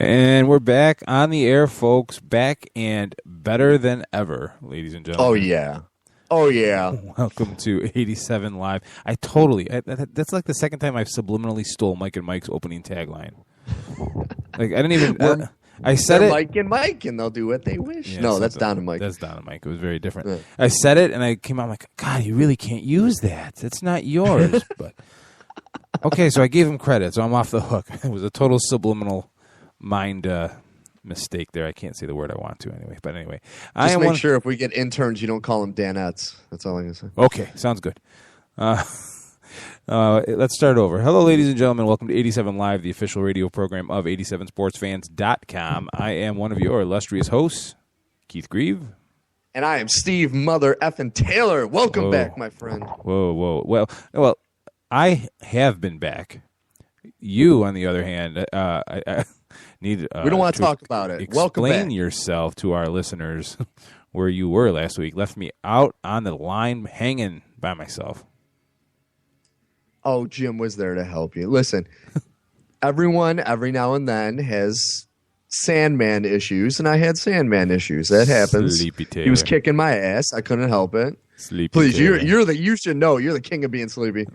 And we're back on the air, folks. Back and better than ever, ladies and gentlemen. Oh, yeah. Welcome to 87 Live. That's like the second time I've subliminally stole Mike and Mike's opening tagline. Like, I didn't even... I said it. Mike and Mike, and they'll do what they wish. Yeah, no, that's Don and Mike. That's Don and Mike. It was very different. Yeah. I said it, and I came out like, God, you really can't use that. It's not yours. But okay, so I gave him credit, so I'm off the hook. It was a total subliminal mind mistake there. I can't say the word I want to anyway. But anyway. Just make sure if we get interns, you don't call them Danettes. That's all I'm going to say. Okay, sounds good. Let's start over. Hello, ladies and gentlemen. Welcome to 87 Live, the official radio program of 87sportsfans.com. I am one of your illustrious hosts, Keith Grieve. And I am Steve Mother Effin Taylor. Welcome back, my friend. Whoa. Well, I have been back. You, on the other hand, I need we don't want to talk about it. Welcome back. Explain yourself to our listeners where you were last week. Left me out on the line hanging by myself. Oh, Jim was there to help you. Listen, everyone every now and then has Sandman issues, and I had Sandman issues. That happens. Sleepy Taylor. He was kicking my ass. I couldn't help it. Sleepy Please, Taylor. you should know. You're the king of being sleepy.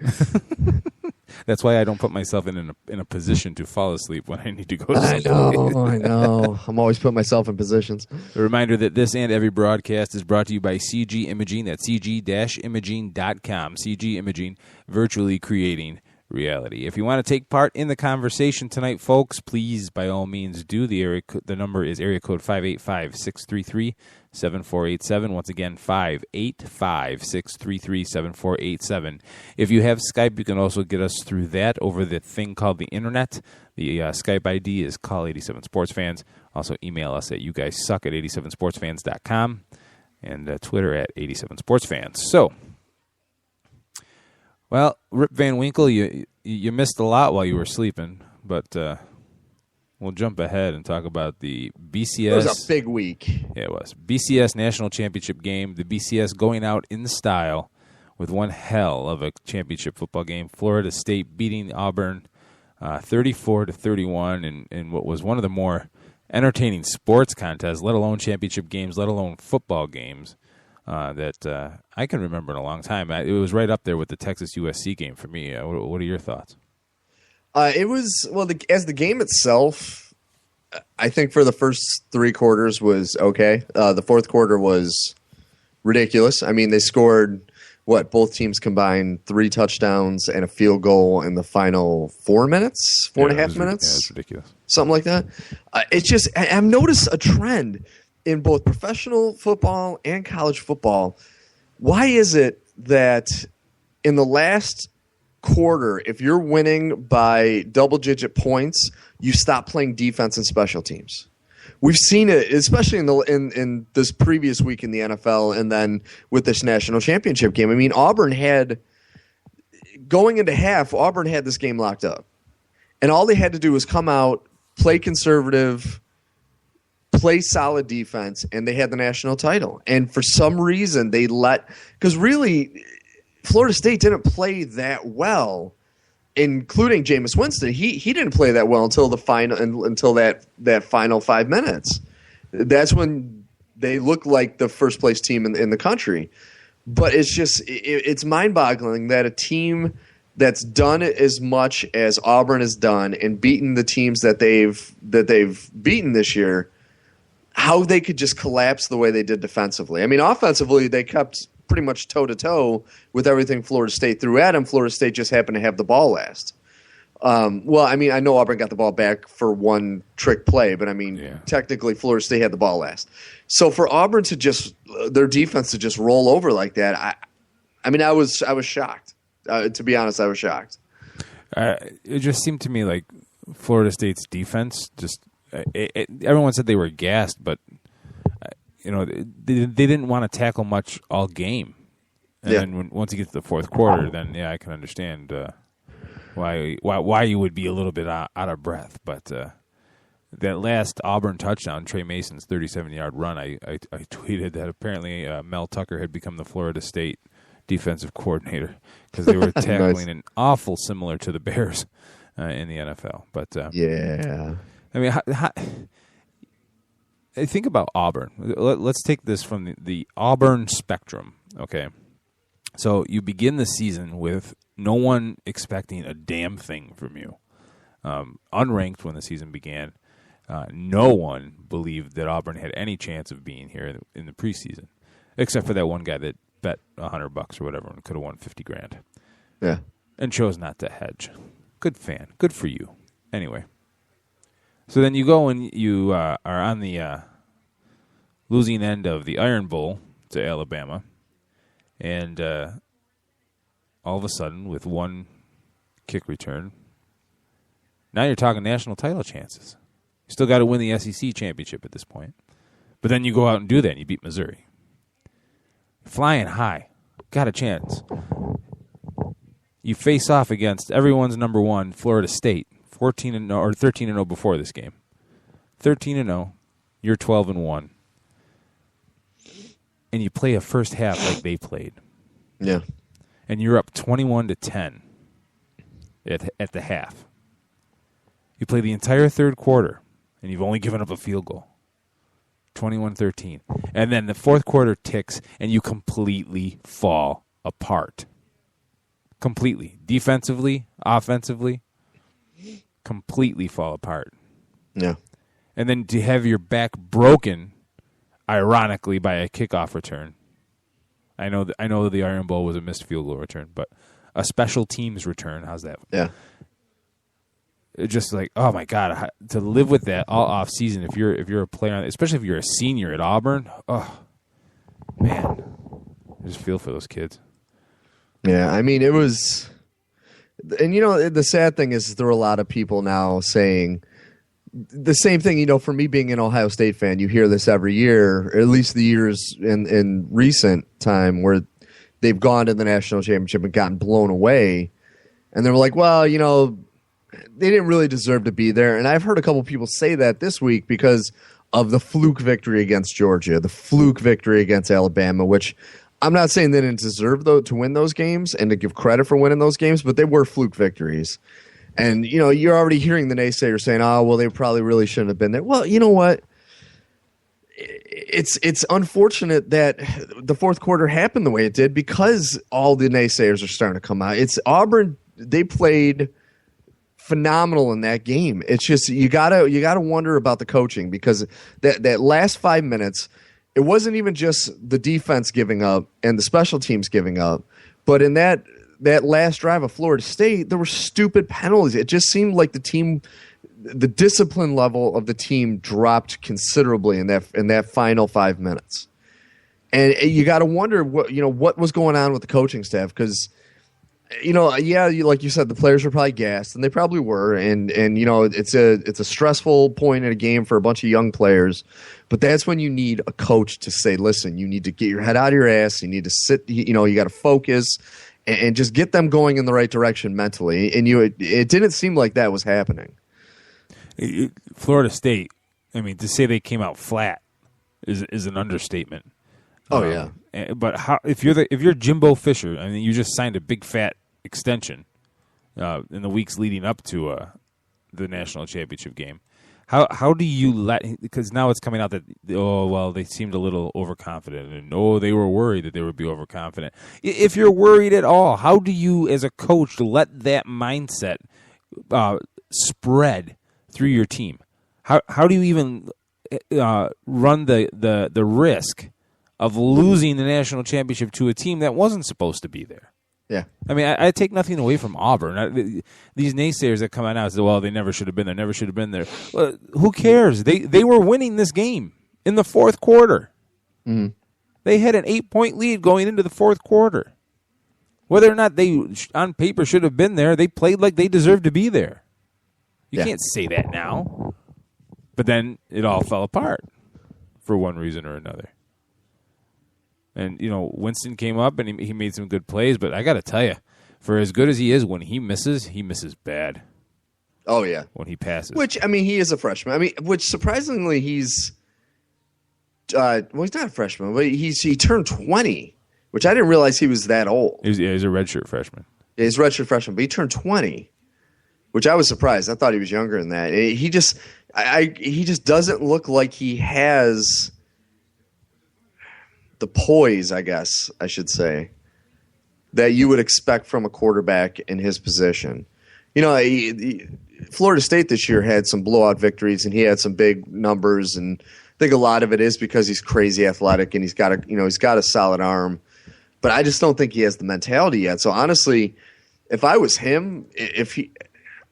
That's why I don't put myself in a position to fall asleep when I need to go to sleep. I know. I'm always putting myself in positions. A reminder that this and every broadcast is brought to you by CG Imaging. That's cg-imaging.com. CG Imaging, virtually creating reality. If you want to take part in the conversation tonight, folks, please, by all means, do. The number is area code 585-633-7487. Once again, 585-633-7487. If you have Skype, you can also get us through that over the thing called the Internet. The Skype ID is call87sportsfans. Also, email us at youguyssuck@87sportsfans.com and Twitter at 87sportsfans. So, well, Rip Van Winkle, you missed a lot while you were sleeping, but we'll jump ahead and talk about the BCS. It was a big week. Yeah, it was. BCS National Championship game. The BCS going out in style with one hell of a championship football game. Florida State beating Auburn 34-31 in what was one of the more entertaining sports contests, let alone championship games, let alone football games. That I can remember in a long time. It was right up there with the Texas USC game for me. What are your thoughts? It was, as the game itself, I think for the first three quarters was okay. The fourth quarter was ridiculous. I mean, they scored, both teams combined 3 touchdowns and a field goal in the final 4 minutes, 4.5 minutes? Yeah, it's ridiculous. Something like that. It's just, I've noticed a trend in both professional football and college football. Why is it that in the last quarter, if you're winning by double-digit points, you stop playing defense and special teams? We've seen it, especially in this previous week in the NFL and then with this national championship game. I mean, going into half, Auburn had this game locked up. And all they had to do was come out, play conservative, play solid defense, and they had the national title. And for some reason, because really, Florida State didn't play that well, including Jameis Winston. He didn't play that well until that final 5 minutes. That's when they looked like the first place team in the country. But it's just it's mind-boggling that a team that's done as much as Auburn has done and beaten the teams that they've beaten this year, how they could just collapse the way they did defensively. I mean, offensively, they kept pretty much toe-to-toe with everything Florida State threw at them. Florida State just happened to have the ball last. I mean, I know Auburn got the ball back for one trick play, but I mean, Technically Florida State had the ball last. So for Auburn to their defense to just roll over like that, I was shocked. To be honest, I was shocked. It just seemed to me like Florida State's defense just everyone said they were gassed, but they didn't want to tackle much all game. And then once you get to the fourth quarter, then I can understand why you would be a little bit out of breath. But that last Auburn touchdown, Trey Mason's 37-yard run, I tweeted that apparently Mel Tucker had become the Florida State defensive coordinator because they were tackling an awful similar to the Bears in the NFL. But I mean, I think about Auburn. Let's take this from the Auburn spectrum, okay? So you begin the season with no one expecting a damn thing from you. Unranked when the season began. No one believed that Auburn had any chance of being here in the preseason, except for that one guy that bet $100 or whatever and could have won $50,000. Yeah. And chose not to hedge. Good fan. Good for you. Anyway. So then you go and you are on the losing end of the Iron Bowl to Alabama. And all of a sudden, with one kick return, now you're talking national title chances. You still got to win the SEC championship at this point. But then you go out and do that, and you beat Missouri. Flying high. Got a chance. You face off against everyone's number one, Florida State, 14-0 or 13-0 before this game. 13-0. You're 12-1. And you play a first half like they played. Yeah. And you're up 21-10 at the half. You play the entire third quarter, and you've only given up a field goal. 21-13. And then the fourth quarter ticks, and you completely fall apart. Completely. Defensively, offensively, completely fall apart. Yeah. And then to have your back broken, ironically, by a kickoff return. I know the Iron Bowl was a missed field goal return, but a special teams return, how's that? Yeah. It's just like, oh my God, to live with that all off season. If you're a player, especially if you're a senior at Auburn, oh man, I just feel for those kids. Yeah, I mean, it was, and the sad thing is there are a lot of people now saying the same thing. For me being an Ohio State fan, you hear this every year, or at least the years in recent time where they've gone to the national championship and gotten blown away, and they're like, well, they didn't really deserve to be there. And I've heard a couple people say that this week because of the fluke victory against Georgia, the fluke victory against Alabama, which I'm not saying they didn't deserve to win those games and to give credit for winning those games, but they were fluke victories. And, you're already hearing the naysayers saying, oh, well, they probably really shouldn't have been there. Well, you know what? It's unfortunate that the fourth quarter happened the way it did because all the naysayers are starting to come out. It's Auburn. They played phenomenal in that game. It's just you gotta wonder about the coaching because that last 5 minutes, it wasn't even just the defense giving up and the special teams giving up, but in that last drive of Florida State, there were stupid penalties. It just seemed like the discipline level of the team dropped considerably in that final 5 minutes, and you got to wonder what was going on with the coaching staff because. Like you said, the players were probably gassed, and they probably were. And it's a stressful point in a game for a bunch of young players. But that's when you need a coach to say, listen, you need to get your head out of your ass. You need to sit. You got to focus and just get them going in the right direction mentally. And it didn't seem like that was happening. Florida State, I mean, to say they came out flat is an understatement. Oh yeah, but if you're Jimbo Fisher, I mean, you just signed a big fat extension in the weeks leading up to the national championship game. How do you because now it's coming out that they seemed a little overconfident and they were worried that they would be overconfident. If you're worried at all, how do you as a coach let that mindset spread through your team? How do you even run the risk of losing the national championship to a team that wasn't supposed to be there? Yeah. I mean, I take nothing away from Auburn. These naysayers that come out and say, well, they never should have been there, never should have been there. Well, who cares? They were winning this game in the fourth quarter. Mm-hmm. They had an 8-point lead going into the fourth quarter. Whether or not they, on paper, should have been there, they played like they deserved to be there. You can't say that now. But then it all fell apart for one reason or another. And, Winston came up and he made some good plays, but I got to tell you, for as good as he is, when he misses bad. Oh, yeah. When he passes. Which, I mean, he is a freshman. I mean, which surprisingly he's he's not a freshman, but he turned 20, which I didn't realize he was that old. He's a redshirt freshman. Yeah, he's a redshirt freshman, but he turned 20, which I was surprised. I thought he was younger than that. He just doesn't look like he has the poise, I guess I should say, that you would expect from a quarterback in his position. You know, Florida State this year had some blowout victories, and he had some big numbers, and I think a lot of it is because he's crazy athletic and he's got a solid arm. But I just don't think he has the mentality yet. So honestly, if I was him,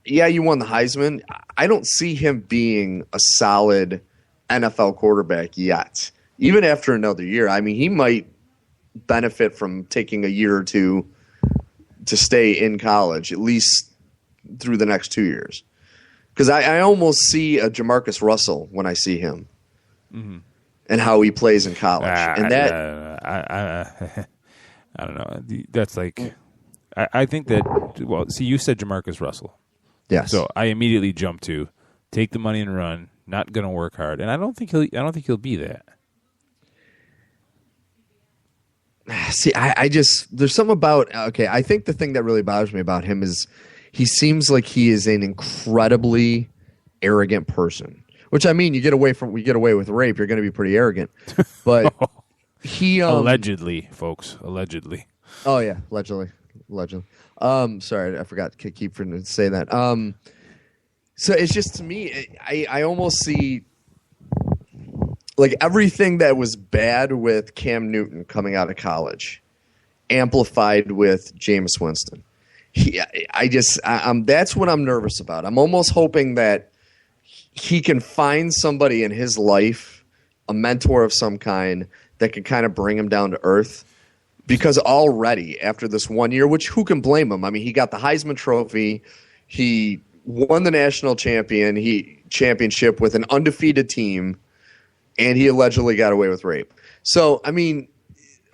you won the Heisman, I don't see him being a solid NFL quarterback yet. Even after another year, I mean, he might benefit from taking a year or two to stay in college, at least through the next 2 years. Because I almost see a Jamarcus Russell when I see him, and how he plays in college. And that I don't know. That's like I think that. Well, see, you said Jamarcus Russell. Yes. So I immediately jumped to take the money and run. Not going to work hard, and I don't think he'll be that. See, I just there's something about I think the thing that really bothers me about him is he seems like he is an incredibly arrogant person. Which, I mean, we get away with rape, you're going to be pretty arrogant. But he allegedly, folks, allegedly. Oh yeah, allegedly. Sorry, I forgot to keep from saying that. So it's just, to me, I almost see like everything that was bad with Cam Newton coming out of college amplified with Jameis Winston. That's what I'm nervous about. I'm almost hoping that he can find somebody in his life, a mentor of some kind, that can kind of bring him down to earth. Because already, after this 1 year, which who can blame him? I mean, he got the Heisman Trophy. He won the national championship with an undefeated team, and he allegedly got away with rape. So, I mean,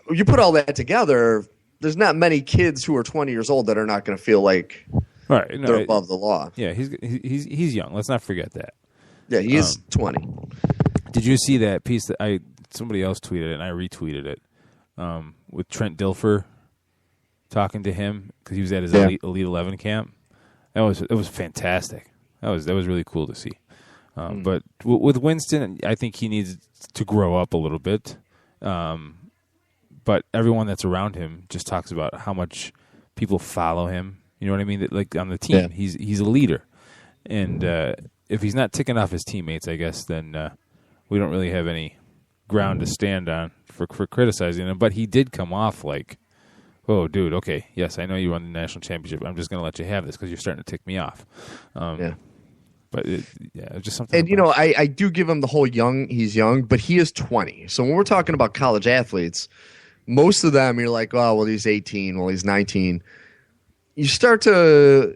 you put all that together, there's not many kids who are 20 years old that are not going to feel like they're above the law. Yeah, he's young. Let's not forget that. Yeah, he is 20. Did you see that piece that somebody else tweeted it and I retweeted it with Trent Dilfer talking to him because he was at his Elite 11 camp? It was fantastic. That was really cool to see. But with Winston, I think he needs to grow up a little bit. But everyone that's around him just talks about how much people follow him. You know what I mean? Like on the team, he's a leader, and if he's not ticking off his teammates, I guess then we don't really have any ground to stand on for criticizing him. But he did come off like, "Oh, dude, okay, yes, I know you won the national championship. I'm just going to let you have this because you're starting to tick me off." But it's just something. And I do give him the whole young. He's young, but he is 20. So when we're talking about college athletes, most of them you're like, "Oh, well, he's 18. Well, he's 19." You start to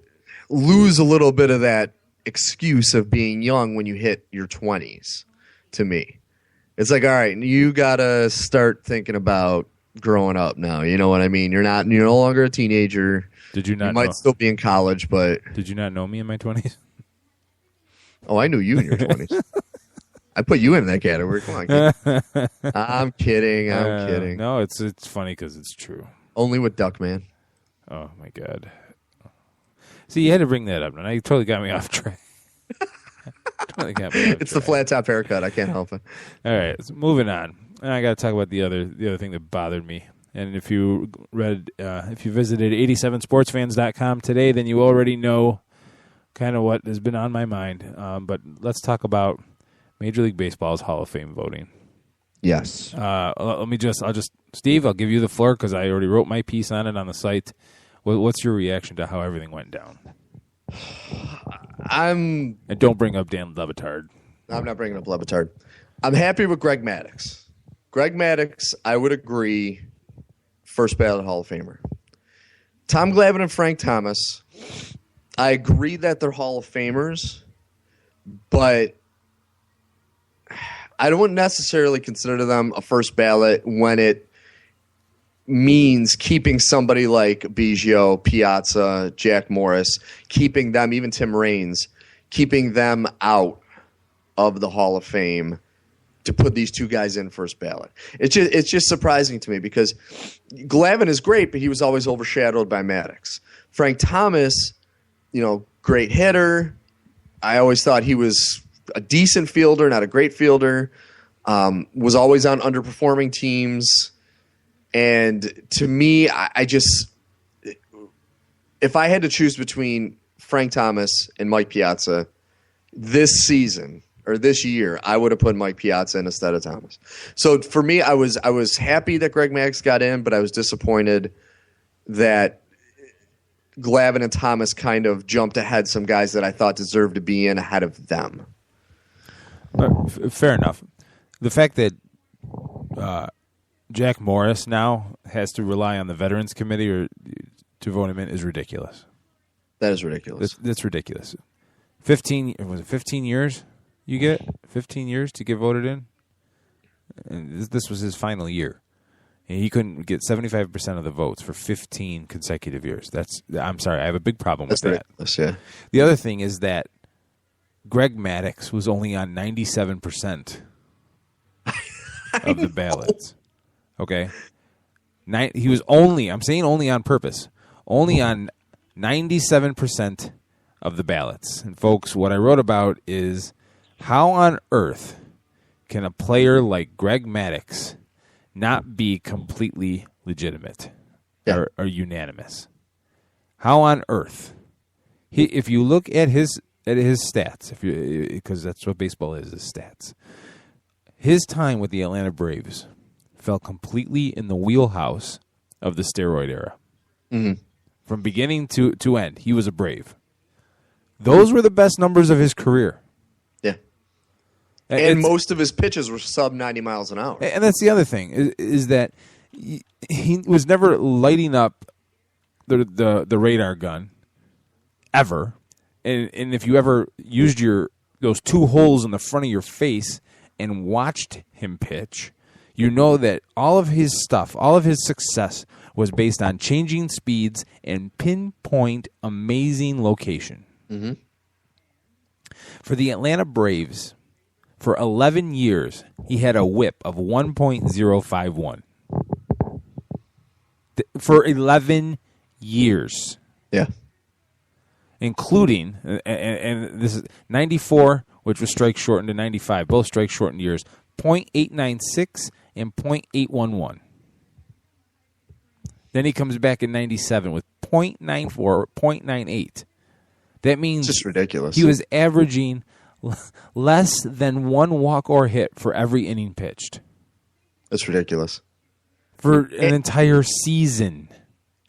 lose a little bit of that excuse of being young when you hit your 20s. To me, it's like, all right, you gotta start thinking about growing up now. You know what I mean? You're no longer a teenager. Did you not? You might still be in college, but did you not know me in my 20s? Oh, I knew you in your 20s. I put you in that category. Come on, kid. I'm kidding. I'm kidding. No, it's funny because it's true. Only with Duckman. Oh my God. See, you had to bring that up, and you totally got me off track. It's the flat top haircut. I can't help it. All right, so moving on. And I got to talk about the other thing that bothered me. And if you visited 87sportsfans.com today, then you already know kind of what has been on my mind. But let's talk about Major League Baseball's Hall of Fame voting. Yes. Steve, I'll give you the floor because I already wrote my piece on it on the site. What's your reaction to how everything went down? And don't bring up Dan Le Batard. I'm not bringing up Le Batard. I'm happy with Greg Maddux. Greg Maddux, I would agree, first ballot Hall of Famer. Tom Glavine and Frank Thomas, I agree that they're Hall of Famers, but I don't necessarily consider them a first ballot when it means keeping somebody like Biggio, Piazza, Jack Morris, keeping them, even Tim Raines, keeping them out of the Hall of Fame to put these two guys in first ballot. It's just surprising to me because Glavine is great, but he was always overshadowed by Maddux. Frank Thomas, great hitter. I always thought he was a decent fielder, not a great fielder. Was always on underperforming teams. And to me, I just, if I had to choose between Frank Thomas and Mike Piazza this season or this year, I would have put Mike Piazza in instead of Thomas. So for me, I was happy that Greg Maddux got in, but I was disappointed that Glavine and Thomas kind of jumped ahead some guys that I thought deserved to be in ahead of them. Fair enough. The fact that Jack Morris now has to rely on the Veterans Committee or to vote him in is ridiculous. That is ridiculous. That's ridiculous. 15 years you get? 15 years to get voted in? And this was his final year. And he couldn't get 75% of the votes for 15 consecutive years. I'm sorry, I have a big problem with that. Yeah. The other thing is that Greg Maddux was only on 97% of the ballots. Okay? He was only, I'm saying only on purpose, only on 97% of the ballots. And folks, what I wrote about is how on earth can a player like Greg Maddux not be completely legitimate or unanimous? How on earth? If you look at his stats, because that's what baseball is stats. His time with the Atlanta Braves fell completely in the wheelhouse of the steroid era. Mm-hmm. From beginning to end, he was a Brave. Those were the best numbers of his career. Yeah. And most of his pitches were sub 90 miles an hour. And that's the other thing, is that he was never lighting up the radar gun, ever. And if you ever used those two holes in the front of your face and watched him pitch, you know that all of his stuff, all of his success was based on changing speeds and pinpoint amazing location. Mm-hmm. For the Atlanta Braves, for 11 years, he had a whip of 1.051. For 11 years. Yeah. Including, and this is 94, which was strike shortened, to 95, both strike shortened years, .896 and .811. Then he comes back in 97 with .94, .98. That means it's just ridiculous. He was averaging less than one walk or hit for every inning pitched. That's ridiculous. For an entire season.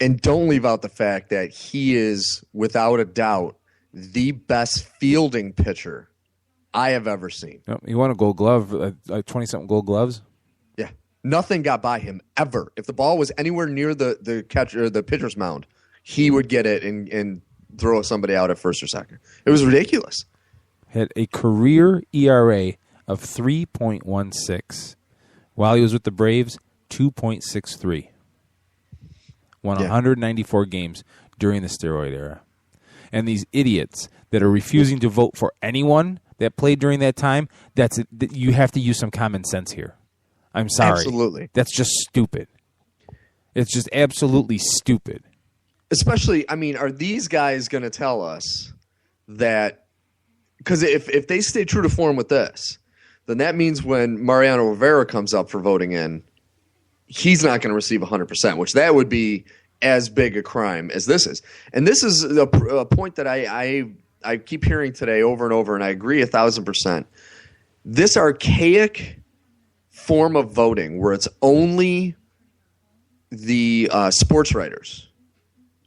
And don't leave out the fact that he is, without a doubt, the best fielding pitcher I have ever seen. He won a Gold Glove, 20-something Gold Gloves. Yeah, nothing got by him ever. If the ball was anywhere near the catcher, the pitcher's mound, he would get it and throw somebody out at first or second. It was ridiculous. Had a career ERA of 3.16. While he was with the Braves, 2.63. Won 194 games during the steroid era. And these idiots that are refusing to vote for anyone that played during that time, you have to use some common sense here. I'm sorry. Absolutely. That's just stupid. It's just absolutely stupid. Especially, I mean, are these guys going to tell us that, because if they stay true to form with this, then that means when Mariano Rivera comes up for voting in, he's not going to receive 100%, which that would be as big a crime as this is. And this is a point that I keep hearing today over and over, and I agree 1,000%. This archaic form of voting where it's only the sports writers,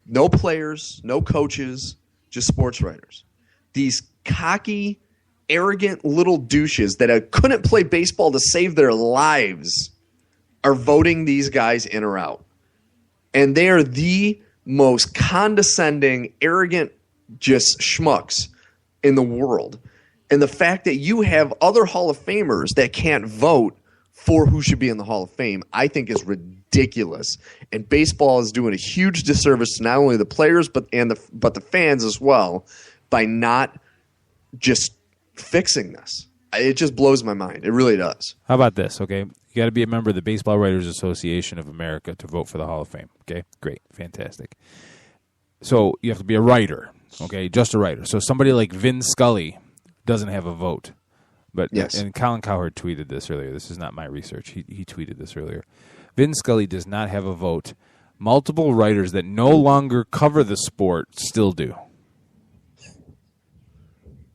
no players, no coaches, just sports writers. These cocky, arrogant little douches that couldn't play baseball to save their lives are voting these guys in or out. And they are the most condescending, arrogant, just schmucks in the world. And the fact that you have other Hall of Famers that can't vote for who should be in the Hall of Fame, I think is ridiculous. And baseball is doing a huge disservice to not only the players but the fans as well by not just fixing this. It just blows my mind. It really does. How about this, okay? You got to be a member of the Baseball Writers Association of America to vote for the Hall of Fame, okay? Great. Fantastic. So you have to be a writer, okay? Just a writer. So somebody like Vin Scully doesn't have a vote. But Yes. and Colin Cowherd tweeted this earlier. This is not my research. He tweeted this earlier. Vin Scully does not have a vote. Multiple writers that no longer cover the sport still do.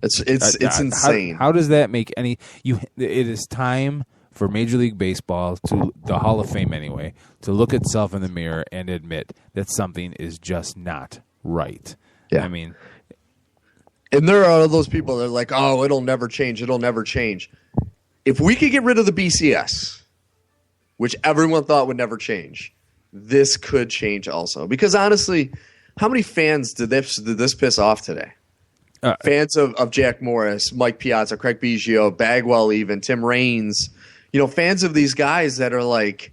It's insane. How does that make any? It is time for Major League Baseball, to the Hall of Fame anyway, to look itself in the mirror and admit that something is just not right. Yeah. I mean, and there are those people that are like, oh, it'll never change. It'll never change. If we could get rid of the BCS, which everyone thought would never change, this could change also. Because honestly, how many fans did this piss off today? Fans of Jack Morris, Mike Piazza, Craig Biggio, Bagwell, even Tim Raines, fans of these guys that are like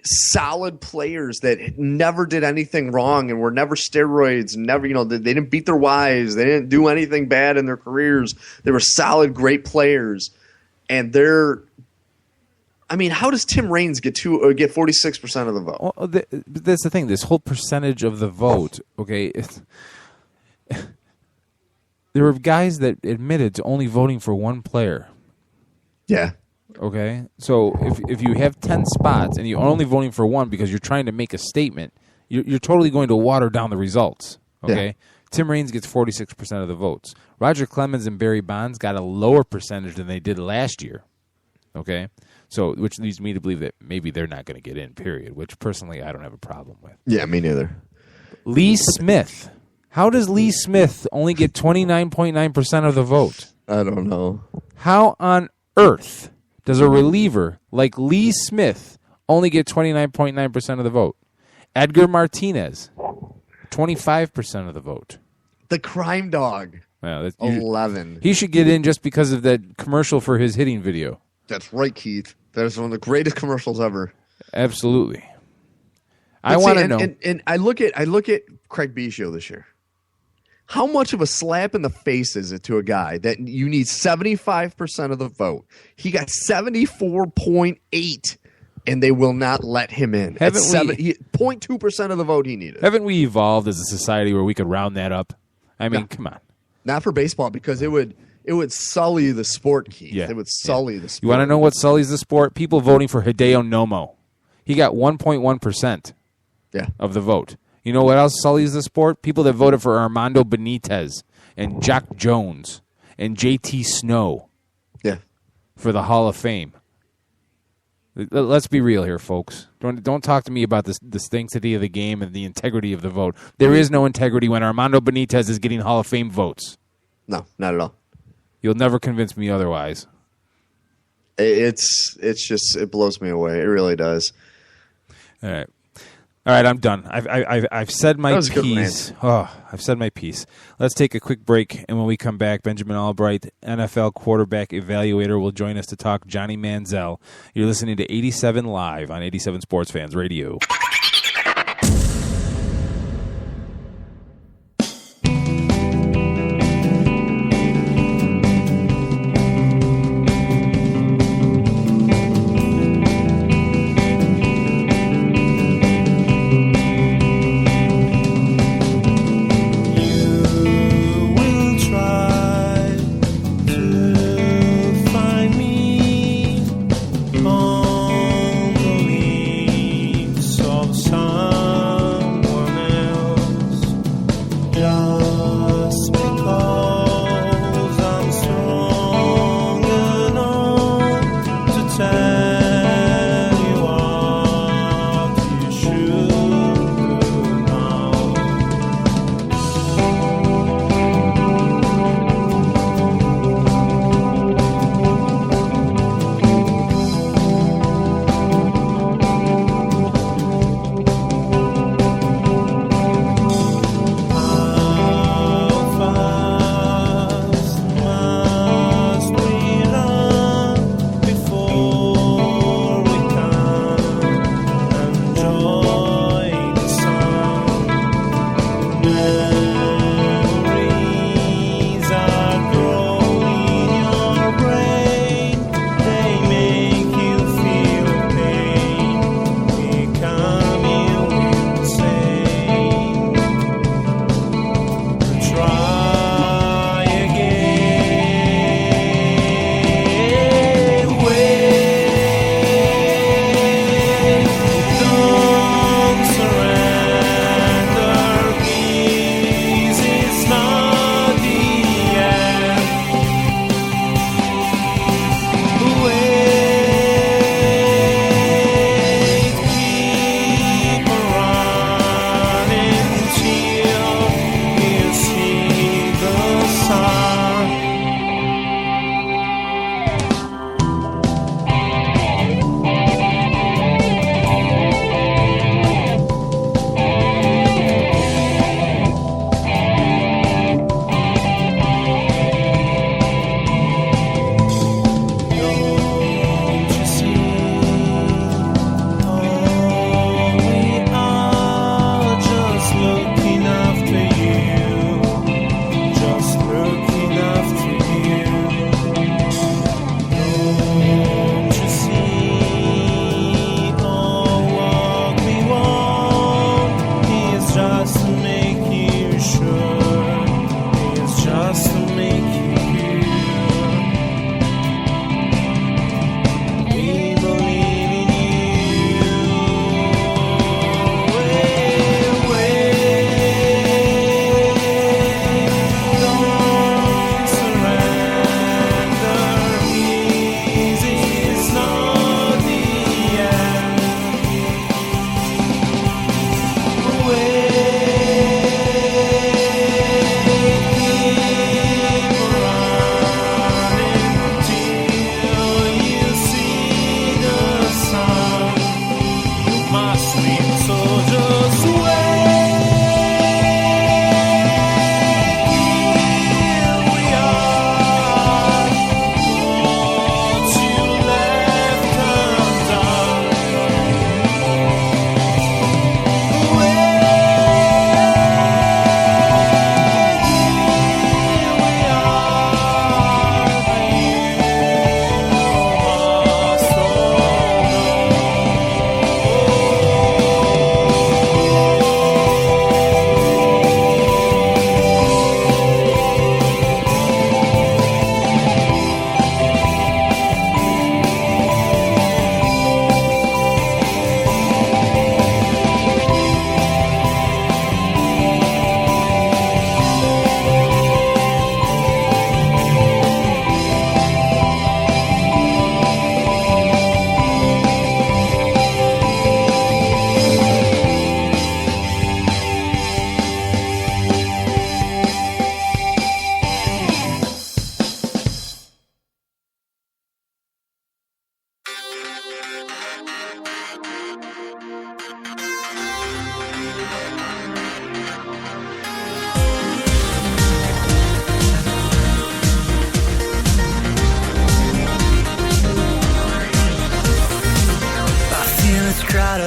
solid players that never did anything wrong and were never steroids, never, they didn't beat their wives, they didn't do anything bad in their careers. They were solid, great players, and how does Tim Raines get 46% of the vote? Well, that's the thing. This whole percentage of the vote, okay. There were guys that admitted to only voting for one player. Yeah. Okay? So if you have 10 spots and you're only voting for one because you're trying to make a statement, you're totally going to water down the results. Okay? Yeah. Tim Raines gets 46% of the votes. Roger Clemens and Barry Bonds got a lower percentage than they did last year. Okay? So, which leads me to believe that maybe they're not going to get in, period, which personally I don't have a problem with. Yeah, me neither. Lee Smith. How does Lee Smith only get 29.9% of the vote? I don't know. How on earth does a reliever like Lee Smith only get 29.9% of the vote? Edgar Martinez, 25% of the vote. The crime dog, 11. He should get in just because of that commercial for his hitting video. That's right, Keith. That is one of the greatest commercials ever. Absolutely. I want to know. And I look at Craig Biggio this year. How much of a slap in the face is it to a guy that you need 75% of the vote? He got 74.8, and they will not let him in. 0.2% of the vote he needed. Haven't we evolved as a society where we could round that up? I mean, come on. Not for baseball, because it would sully the sport, Keith. Yeah. It would sully the sport. You want to know what sullies the sport? People voting for Hideo Nomo. He got 1.1% of the vote. You know what else sullies the sport? People that voted for Armando Benitez and Jock Jones and J.T. Snow for the Hall of Fame. Let's be real here, folks. Don't talk to me about the sanctity of the game and the integrity of the vote. There is no integrity when Armando Benitez is getting Hall of Fame votes. No, not at all. You'll never convince me otherwise. It's just, it blows me away. It really does. All right, I'm done. I've said my piece. I've said my piece. Let's take a quick break, and when we come back, Benjamin Allbright, NFL quarterback evaluator, will join us to talk Johnny Manziel. You're listening to 87 Live on 87 Sports Fans Radio.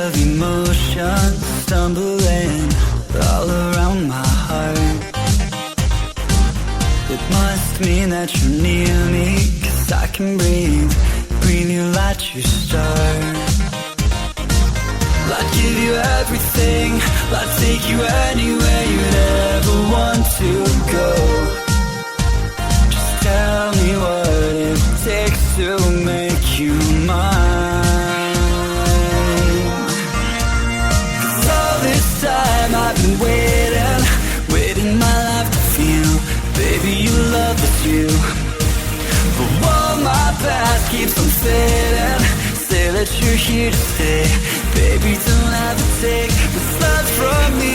of emotions stumbling all around my heart. It must mean that you're near me, 'cause I can breathe you like you start. I'd give you everything, I'd take you anywhere you'd ever want to go. Just tell me what it takes to make you mine. 'Cause all this time I've been waiting my life to feel, baby, you love is you. But while my past keeps on fading, say that you're here to stay, baby, don't have to take this love from me.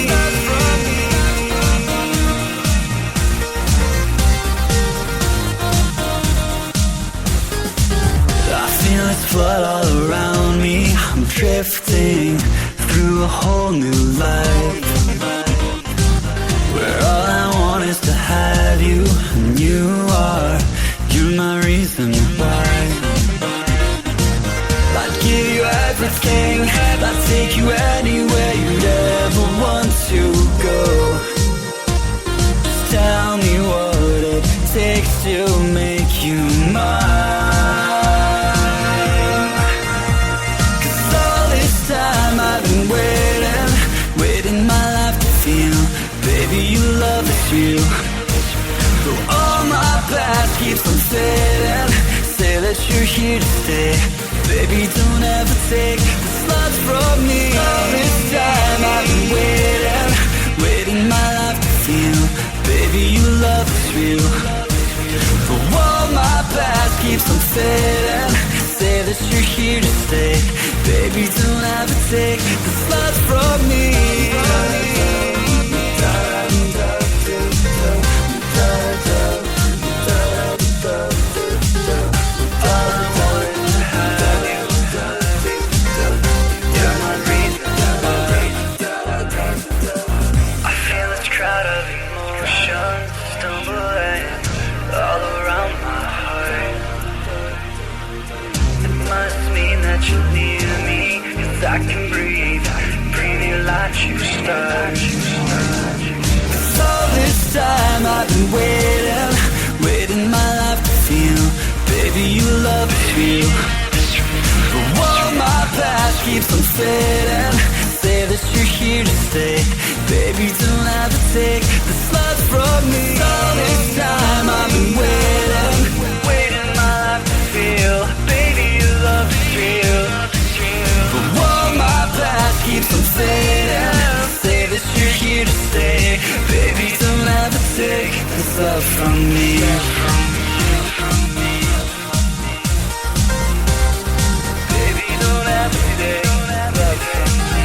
I feel its flood all around me, I'm drifting through a whole new life, where all I want is to have you, and you're my reason why. I'd give you everything, I'd take you anywhere you'd ever want to go. Just tell me what it takes to make you mine. 'Cause all this time I've been waiting my life to feel, baby, you love is real. Though all my past keeps on fading, say that you're here to stay, baby, don't ever take this love from me. All this time I've been waiting my life to feel, baby, you love is real. Though all my past keeps on fading, say that you're here to stay, baby, don't ever take this love from me. I can breathe you like you start. All this time I've been waiting my life to feel, baby, you love is real. But while my past keeps on fading, say that you're here to stay, baby, don't have to take this love from me. All this time I've been waiting my life to feel, baby, you love is real. But while my past keeps on fading, say that you're here to stay, baby, don't ever take this love from me. Baby, don't ever take love from me.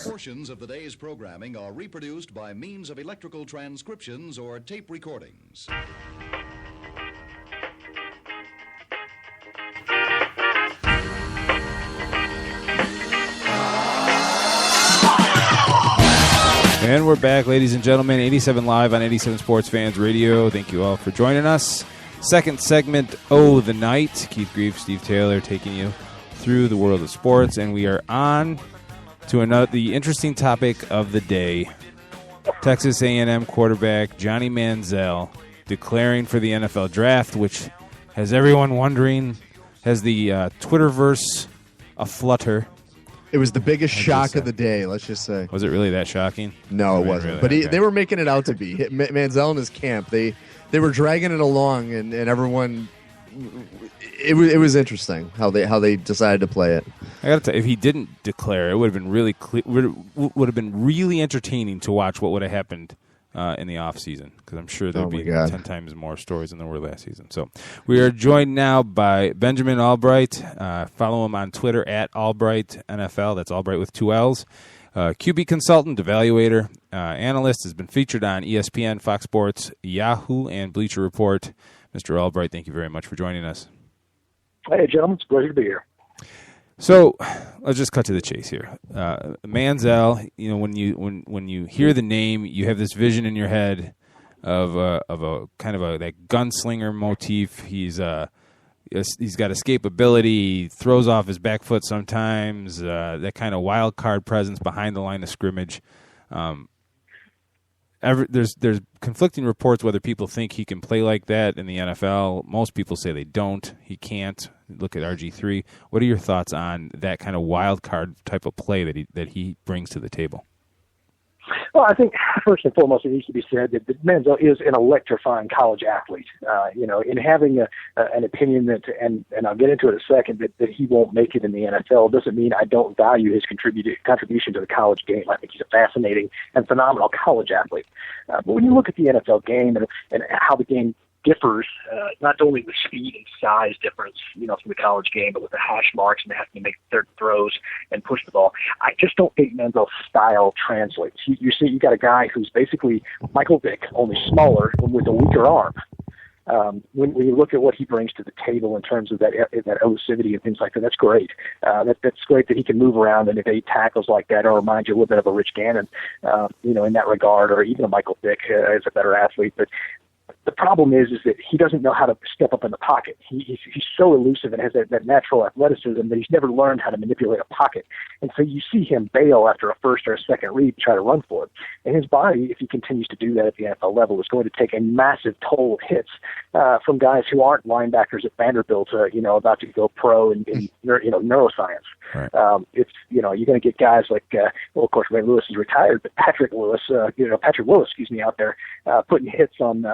Portions of the day's programming are reproduced by means of electrical transcriptions or tape recordings. And we're back, ladies and gentlemen. 87 Live on 87 Sports Fans Radio. Thank you all for joining us. Second segment, Oh, the Night. Keith Grieve, Steve Taylor taking you through the world of sports. And we are on to the interesting topic of the day. Texas A&M quarterback Johnny Manziel declaring for the NFL draft, which has everyone wondering, has the Twitterverse aflutter. It was the biggest shock of the day, let's just say. Was it really that shocking? No, it wasn't. Really? But they were making it out to be. Manziel and his camp, they were dragging it along, and everyone... It was interesting how they decided to play it. I got to tell you, if he didn't declare, it would have been would have been really entertaining to watch what would have happened in the off season, because I'm sure there'd be 10 times more stories than there were last season. So we are joined now by Benjamin Allbright. Follow him on Twitter at Allbright NFL. That's Allbright with 2 L's. QB consultant, evaluator, analyst, has been featured on ESPN, Fox Sports, Yahoo, and Bleacher Report. Mr. Allbright, thank you very much for joining us. Hey, gentlemen. It's a pleasure to be here. So let's just cut to the chase here. Manziel, when you hear the name, you have this vision in your head of a kind of that gunslinger motif. He's got escapability. He throws off his back foot sometimes. That kind of wild card presence behind the line of scrimmage. There's conflicting reports whether people think he can play like that in the NFL. Most people say they don't. He can't. Look at RG3. What are your thoughts on that kind of wild card type of play that he brings to the table? Well, I think first and foremost, it needs to be said that Manziel is an electrifying college athlete. In having an opinion that, and I'll get into it in a second, that he won't make it in the NFL doesn't mean I don't value his contribution to the college game. I think he's a fascinating and phenomenal college athlete. But when you look at the NFL game and how the game differs, not only with speed and size difference, from the college game, but with the hash marks and having to make third throws and push the ball. I just don't think Manziel's style translates. You got a guy who's basically Michael Vick, only smaller with a weaker arm. When you look at what he brings to the table in terms of that elusivity and things like that, that's great. That's great that he can move around and evade tackles like that, or remind you a little bit of a Rich Gannon, in that regard, or even a Michael Vick as a better athlete. But the problem is that he doesn't know how to step up in the pocket. He's so elusive and has that natural athleticism that he's never learned how to manipulate a pocket. And so you see him bail after a first or a second read to try to run for it. And his body, if he continues to do that at the NFL level, is going to take a massive toll of hits from guys who aren't linebackers at Vanderbilt, about to go pro in neuroscience. Right. You're going to get guys like, of course, Ray Lewis is retired, but Patrick Willis, out there putting hits on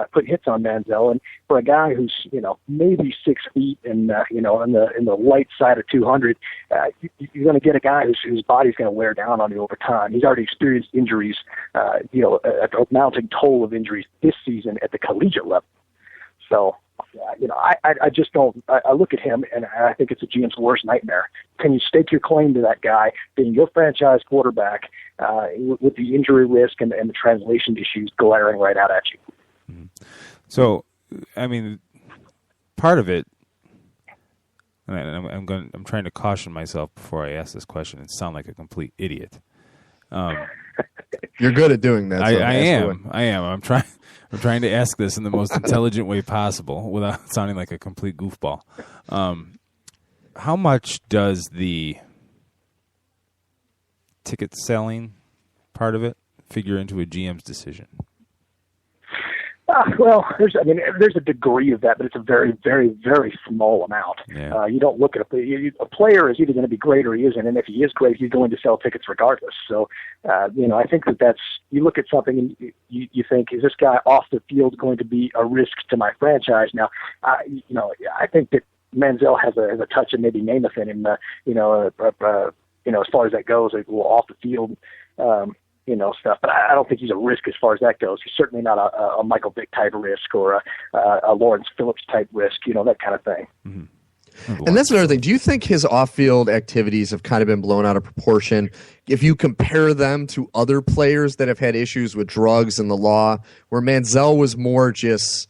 Manziel. And for a guy who's maybe 6 feet and in the light side of 200, you're going to get a guy whose body's going to wear down on you over time. He's already experienced injuries, a mounting toll of injuries this season at the collegiate level. So, I just don't. I look at him and I think it's a GM's worst nightmare. Can you stake your claim to that guy being your franchise quarterback with the injury risk and the translation issues glaring right out at you? Mm-hmm. So, I mean, part of it, and I'm trying to caution myself before I ask this question and sound like a complete idiot. You're good at doing that. So I am. I'm trying to ask this in the most intelligent way possible without sounding like a complete goofball. How much does the ticket selling part of it figure into a GM's decision? Well, there's a degree of that, but it's a very, very, very small amount. Yeah. You don't look at a player is either going to be great or he isn't, and if he is great, he's going to sell tickets regardless. So, I think that's you look at something and you think, is this guy off the field going to be a risk to my franchise? Now, I think that Manziel has a touch of maybe Namath in him, as far as that goes, like, off the field. Stuff. But I don't think he's a risk as far as that goes. He's certainly not a Michael Vick type of risk or a Lawrence Phillips type risk, that kind of thing. Mm-hmm. And that's another thing. Do you think his off-field activities have kind of been blown out of proportion if you compare them to other players that have had issues with drugs and the law, where Manziel was more just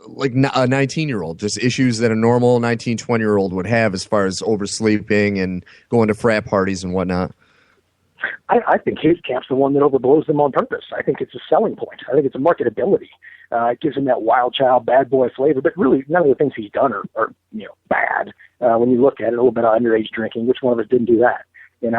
like a 19-year-old, just issues that a normal 19, 20-year-old would have as far as oversleeping and going to frat parties and whatnot? I think his camp's the one that overblows them on purpose. I think it's a selling point. I think it's a marketability. It gives him that wild child, bad boy flavor. But really, none of the things he's done are bad. When you look at it, a little bit of underage drinking. Which one of us didn't do that? That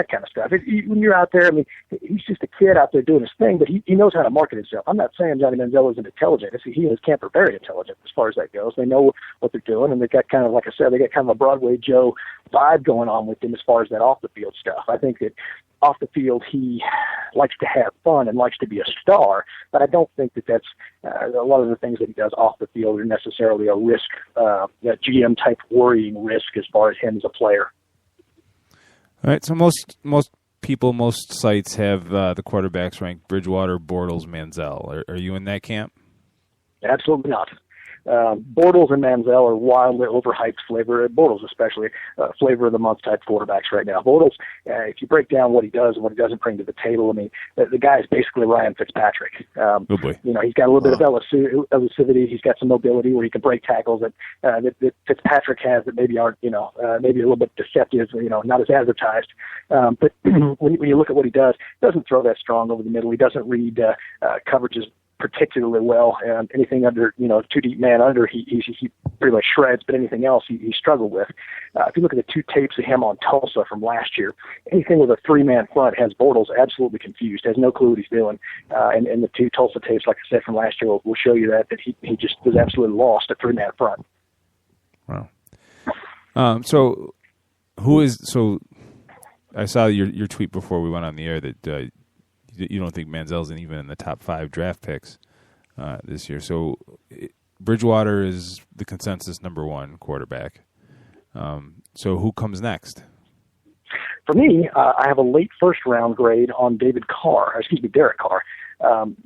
kind of stuff. When you're out there, he's just a kid out there doing his thing, but he knows how to market himself. I'm not saying Johnny Manziel isn't intelligent. He and his camp are very intelligent as far as that goes. They know what they're doing, and they got kind of, like I said, they got kind of a Broadway Joe vibe going on with him as far as that off the field stuff. I think that off the field, he likes to have fun and likes to be a star, but I don't think that's a lot of the things that he does off the field are necessarily a risk, GM type worrying risk as far as him as a player. All right, so most people, most sites have the quarterbacks ranked Bridgewater, Bortles, Manziel. Are you in that camp? Absolutely not. Bortles and Manziel are wildly overhyped flavor, Bortles especially, flavor of the month type quarterbacks right now. Bortles, if you break down what he does and what he doesn't bring to the table, I mean, the guy is basically Ryan Fitzpatrick. Oh boy. You know, he's got a little bit of elusivity. He's got some mobility where he can break tackles that Fitzpatrick has that maybe aren't, maybe a little bit deceptive, not as advertised. But when you look at what he does, he doesn't throw that strong over the middle. He doesn't read coverages particularly well. Anything under, two deep man under, he pretty much shreds, but anything else he struggled with. If you look at the two tapes of him on Tulsa from last year, anything with a three-man front has Bortles absolutely confused, has no clue what he's doing. And the two Tulsa tapes, like I said, from last year will show you that he just was absolutely lost at three-man front. Wow. So I saw your tweet before we went on the air that you don't think Manziel's even in the top 5 draft picks this year. So Bridgewater is the consensus number 1 quarterback. So who comes next? For me, I have a late first-round grade on Derek Carr.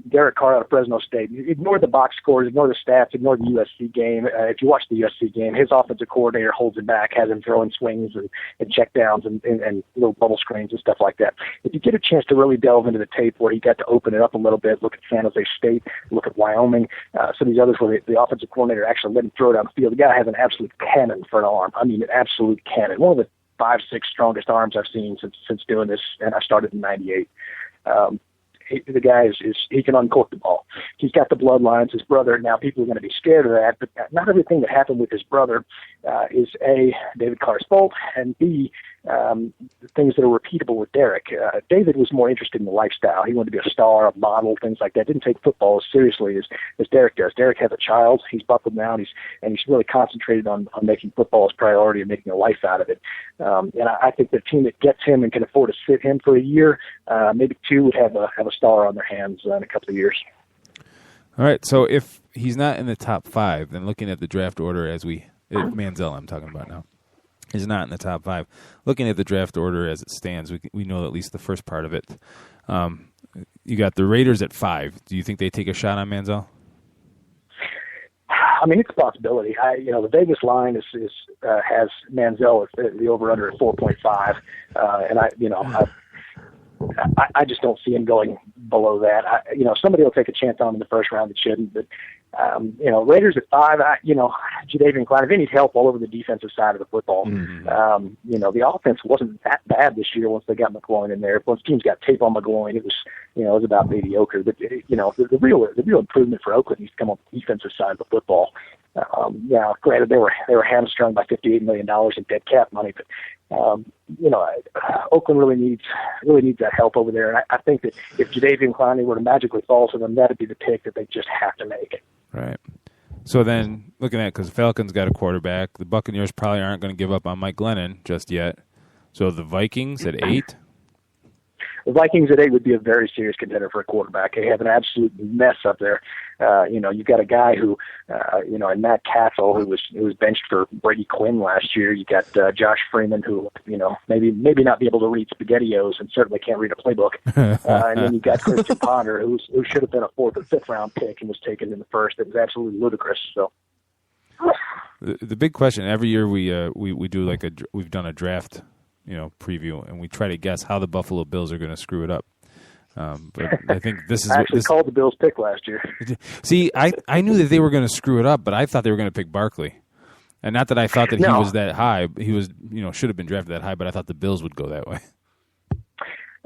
Derek Carr out of Fresno State. Ignore the box scores, ignore the stats, ignore the USC game. If you watch the USC game, his offensive coordinator holds him back, has him throwing swings and checkdowns and little bubble screens and stuff like that. If you get a chance to really delve into the tape where he got to open it up a little bit, look at San Jose State, look at Wyoming, some of these others where the offensive coordinator actually let him throw down the field. The guy has an absolute cannon for an arm. I mean, an absolute cannon. One of the 5-6 strongest arms I've seen since doing this, and I started in '98. The guy he can uncork the ball. He's got the bloodlines. His brother, now people are going to be scared of that, but not everything that happened with his brother is A, David Carr's fault, and B, things that are repeatable with Derek. David was more interested in the lifestyle. He wanted to be a star, a model, things like that. Didn't take football as seriously as Derek does. Derek has a child. He's buckled down. He's really concentrated on making football his priority and making a life out of it. And I think the team that gets him and can afford to sit him for a year, maybe 2, would have a star on their hands in a couple of years. All right. So if he's not in the top 5, then looking at the draft order Manziel I'm talking about now, is not in the top 5. Looking at the draft order as it stands, we know at least the first part of it. You got the Raiders at 5. Do you think they take a shot on Manziel? I mean, it's a possibility. The Vegas line has Manziel at the over/under at 4.5, and I just don't see him going below that. Somebody will take a chance on him in the first round that shouldn't. But Raiders at 5. Jadeveon Clowney, they need help all over the defensive side of the football. Mm-hmm. The offense wasn't that bad this year once they got McGloin in there. Once teams got tape on McGloin, it was about mediocre. But the real improvement for Oakland needs to come on the defensive side of the football. Granted they were hamstrung by $58 million in dead cap money, but Oakland really needs that help over there. And I think that if Jadeveon Clowney were to magically fall to them, that'd be the pick that they just have to make. Right. So then, looking at it, because the Falcons got a quarterback, the Buccaneers probably aren't going to give up on Mike Glennon just yet. So the Vikings at 8? The Vikings at 8 would be a very serious contender for a quarterback. They have an absolute mess up there. You've got a guy who, and Matt Castle, who was benched for Brady Quinn last year. You got Josh Freeman, who, maybe not be able to read SpaghettiOs and certainly can't read a playbook. And then you got Christian Ponder, who should have been a 4th or 5th round pick and was taken in the 1st. It was absolutely ludicrous. So. The big question every year we do we've done a draft preview, and we try to guess how the Buffalo Bills are going to screw it up. But I think this is actually called the Bills' pick last year. See, I knew that they were going to screw it up, but I thought they were going to pick Barkley, and not that I thought that he was that high. He was, should have been drafted that high, but I thought the Bills would go that way.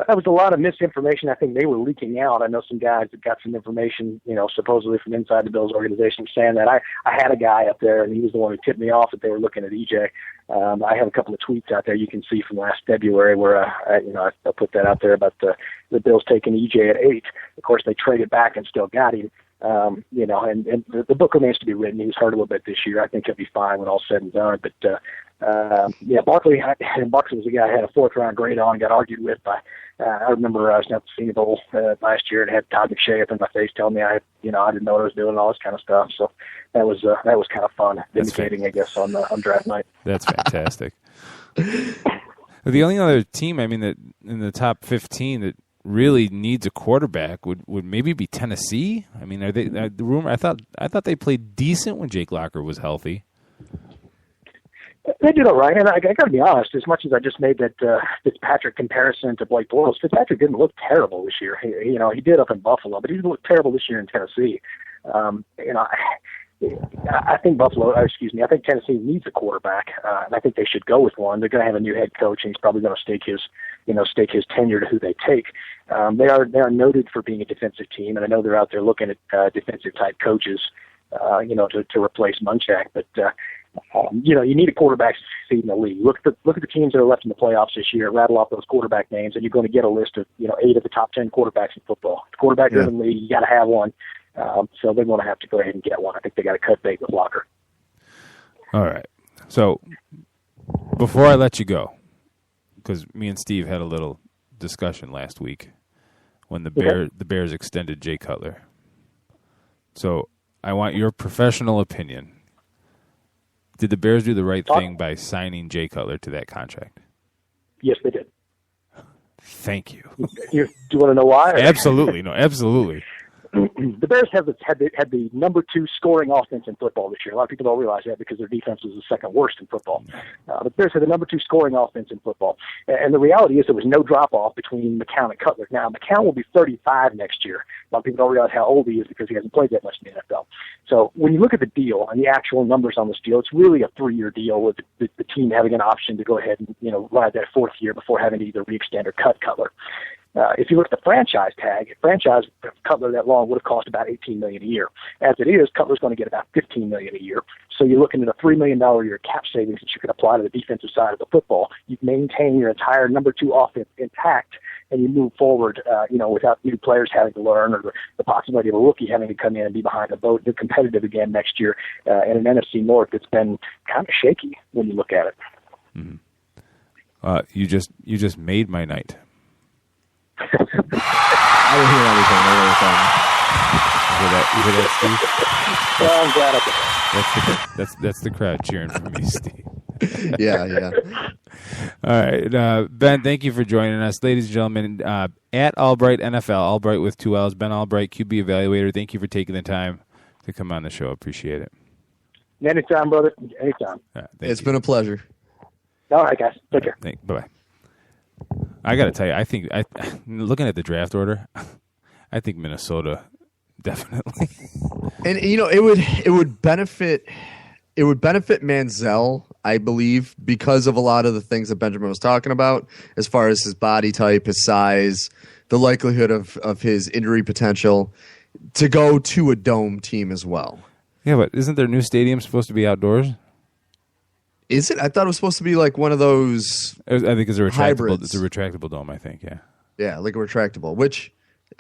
That was a lot of misinformation. I think they were leaking out. I know some guys that got some information, supposedly from inside the Bills organization saying that. I had a guy up there, and he was the one who tipped me off that they were looking at EJ. I have a couple of tweets out there you can see from last February where I put that out there about the Bills taking EJ at 8. Of course, they traded back and still got him. And the book remains to be written. He was hurt a little bit this year. I think he'll be fine when all's said and done. But Barkley was a guy I had a 4th round grade on, got argued with by. I remember I was at the Senior Bowl last year and had Todd McShay up in my face telling me I didn't know what I was doing and all this kind of stuff. So that was kind of fun, vindicating, I guess, on draft night. That's fantastic. The only other team, that in the top 15 that really needs a quarterback would maybe be Tennessee. I mean, are they the rumor? I thought they played decent when Jake Locker was healthy. They did all right, and I got to be honest. As much as I just made that Fitzpatrick comparison to Blake Bortles, Fitzpatrick didn't look terrible this year. He did up in Buffalo, but he didn't look terrible this year in Tennessee. I think Tennessee needs a quarterback, and I think they should go with one. They're going to have a new head coach, and he's probably going to stake his tenure to who they take. They are noted for being a defensive team, and I know they're out there looking at defensive type coaches, to replace Munchak. But you need a quarterback to succeed in the league. Look at the teams that are left in the playoffs this year. Rattle off those quarterback names, and you're going to get a list of 8 of the top 10 quarterbacks in football. The quarterback-driven league, you got to have one. So they're going to have to go ahead and get one. I think they got to cut bait with Locker. All right. So before I let you go, because me and Steve had a little discussion last week when the Bears extended Jay Cutler. So I want your professional opinion. Did the Bears do the right thing by signing Jay Cutler to that contract? Yes, they did. Thank you. Do you want to know why? Absolutely. No, absolutely. The Bears had the number 2 scoring offense in football this year. A lot of people don't realize that because their defense was the second worst in football. The Bears had the number 2 scoring offense in football. And the reality is there was no drop-off between McCown and Cutler. Now, McCown will be 35 next year. A lot of people don't realize how old he is because he hasn't played that much in the NFL. So when you look at the deal and the actual numbers on this deal, it's really a 3-year deal with the team having an option to go ahead and ride that 4th year before having to either re-extend or cut Cutler. If you look at the franchise tag, franchise Cutler that long would have cost about $18 million a year. As it is, Cutler's going to get about $15 million a year. So you're looking at a $3 million a year cap savings that you can apply to the defensive side of the football. You maintain your entire number 2 offense intact, and you move forward, without new players having to learn or the possibility of a rookie having to come in and be behind the boat. They're competitive again next year in an NFC North that's been kind of shaky when you look at it. Mm-hmm. You just made my night. I didn't hear anything. You hear that, Steve? Well, I'm glad That's the crowd cheering for me, Steve. Yeah. All right, Ben, thank you for joining us. Ladies and gentlemen, at Allbright NFL, Allbright with 2 L's, Ben Allbright, QB Evaluator, thank you for taking the time to come on the show. Appreciate it. Anytime, brother. Anytime. It's been a pleasure. All right, guys. Take care. Bye-bye. I got to tell you, I think, looking at the draft order, I think Minnesota definitely. And it would benefit Manziel, I believe, because of a lot of the things that Benjamin was talking about, as far as his body type, his size, the likelihood of his injury potential, to go to a dome team as well. Yeah, but isn't their new stadium supposed to be outdoors? Is it? I thought it was supposed to be like one of those. I think it's a retractable. Hybrids. It's a retractable dome. I think. Yeah. Yeah, like a retractable, which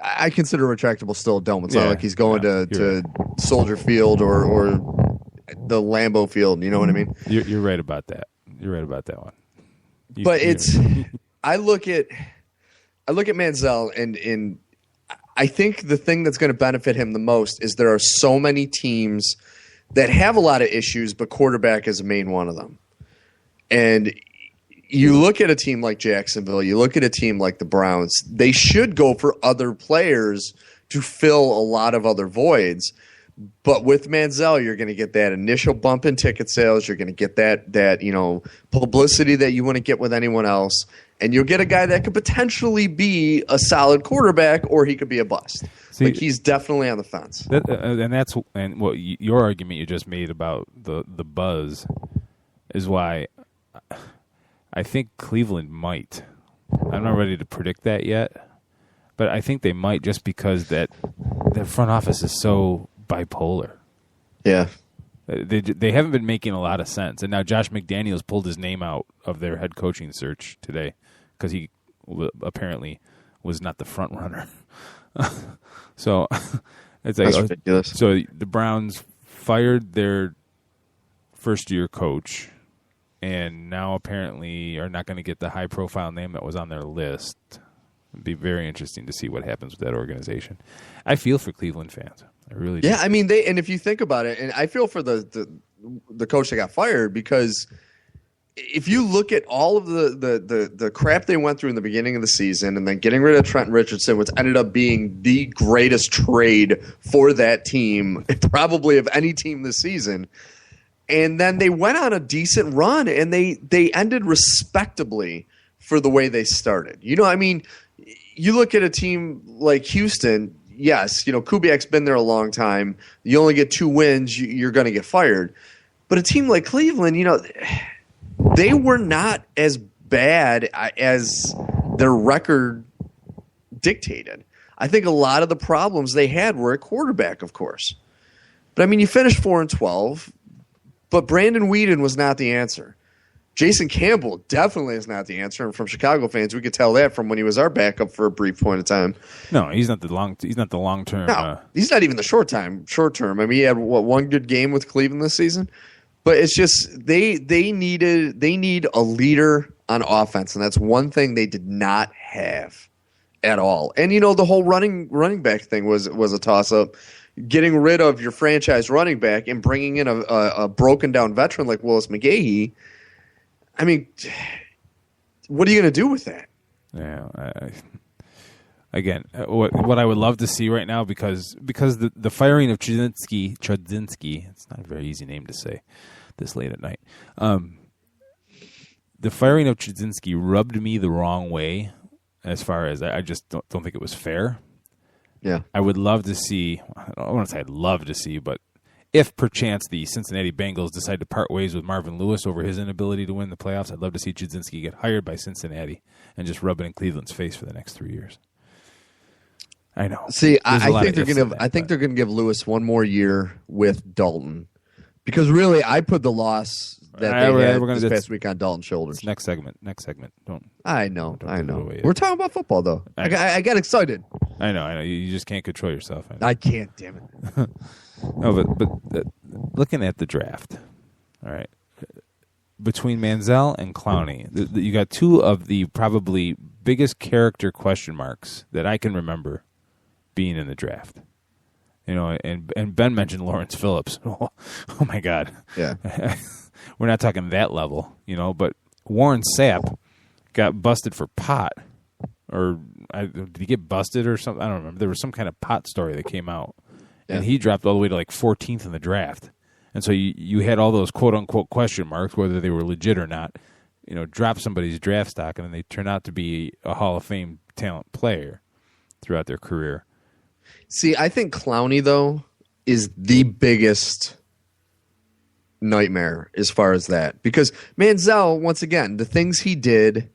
I consider retractable still a dome. It's not like he's going to Soldier Field or the Lambeau Field. You know what I mean? You're right about that. You're right about that one. I look at Manziel and I think the thing that's going to benefit him the most is there are so many teams that have a lot of issues, but quarterback is the main one of them. And you look at a team like Jacksonville, you look at a team like the Browns, they should go for other players to fill a lot of other voids. But with Manziel, you're going to get that initial bump in ticket sales. You're going to get that publicity that you wouldn't get with anyone else. And you'll get a guy that could potentially be a solid quarterback, or he could be a bust. See, he's definitely on the fence. And what your argument you just made about the buzz is why I think Cleveland might. I'm not ready to predict that yet, but I think they might, just because that their front office is so bipolar. Yeah. They haven't been making a lot of sense. And now Josh McDaniels pulled his name out of their head coaching search today because he apparently was not the front runner. So it's like, that's ridiculous. So the Browns fired their first-year coach and now apparently are not going to get the high-profile name that was on their list. It'd be very interesting to see what happens with that organization. I feel for Cleveland fans. I really do. Yeah, I mean, and if you think about it, and I feel for the coach that got fired, because if you look at all of the crap they went through in the beginning of the season and then getting rid of Trent Richardson, which ended up being the greatest trade for that team, probably of any team this season, and then they went on a decent run and they ended respectably for the way they started. You know, I mean, you look at a team like Houston, yes, you know, Kubiak's been there a long time. You only get 2 wins, you're going to get fired. But a team like Cleveland, you know, they were not as bad as their record dictated. I think a lot of the problems they had were at quarterback, of course. But I mean, you finished 4-12, but Brandon Weeden was not the answer. Jason Campbell definitely is not the answer, and from Chicago fans, we could tell that from when he was our backup for a brief point of time. No, he's not the long term. No, he's not even the short term. I mean, he had one good game with Cleveland this season. But it's just they need a leader on offense, and that's one thing they did not have at all. And you know, the whole running back thing was a toss up. Getting rid of your franchise running back and bringing in a broken down veteran like Willis McGahee. I mean, what are you going to do with that? Yeah. Again, what I would love to see right now, because the firing of Chudzinski, it's not a very easy name to say this late at night. The firing of Chudzinski rubbed me the wrong way, as far as I just don't think it was fair. Yeah, I would love to see. I don't want to say I'd love to see, but if perchance the Cincinnati Bengals decide to part ways with Marvin Lewis over his inability to win the playoffs, I'd love to see Chudzinski get hired by Cincinnati and just rub it in Cleveland's face for the next 3 years. I know. See, I think they're going to give Lewis one more year with Dalton, because really, I put the loss that they had this past week on Dalton's shoulders. Next segment. Don't. I know. We're talking about football, though. I got excited. I know. You just can't control yourself. I can't. Damn it. No, but looking at the draft, all right, between Manziel and Clowney, you got 2 of the probably biggest character question marks that I can remember being in the draft. You know, and Ben mentioned Lawrence Phillips. Oh my God. Yeah. We're not talking that level, you know, but Warren Sapp got busted for pot. Or did he get busted or something? I don't remember. There was some kind of pot story that came out. Yeah. And he dropped all the way to like 14th in the draft. And so you had all those quote-unquote question marks, whether they were legit or not, you know, drop somebody's draft stock, and then they turn out to be a Hall of Fame talent player throughout their career. See, I think Clowney, though, is the biggest nightmare as far as that. Because Manziel, once again, the things he did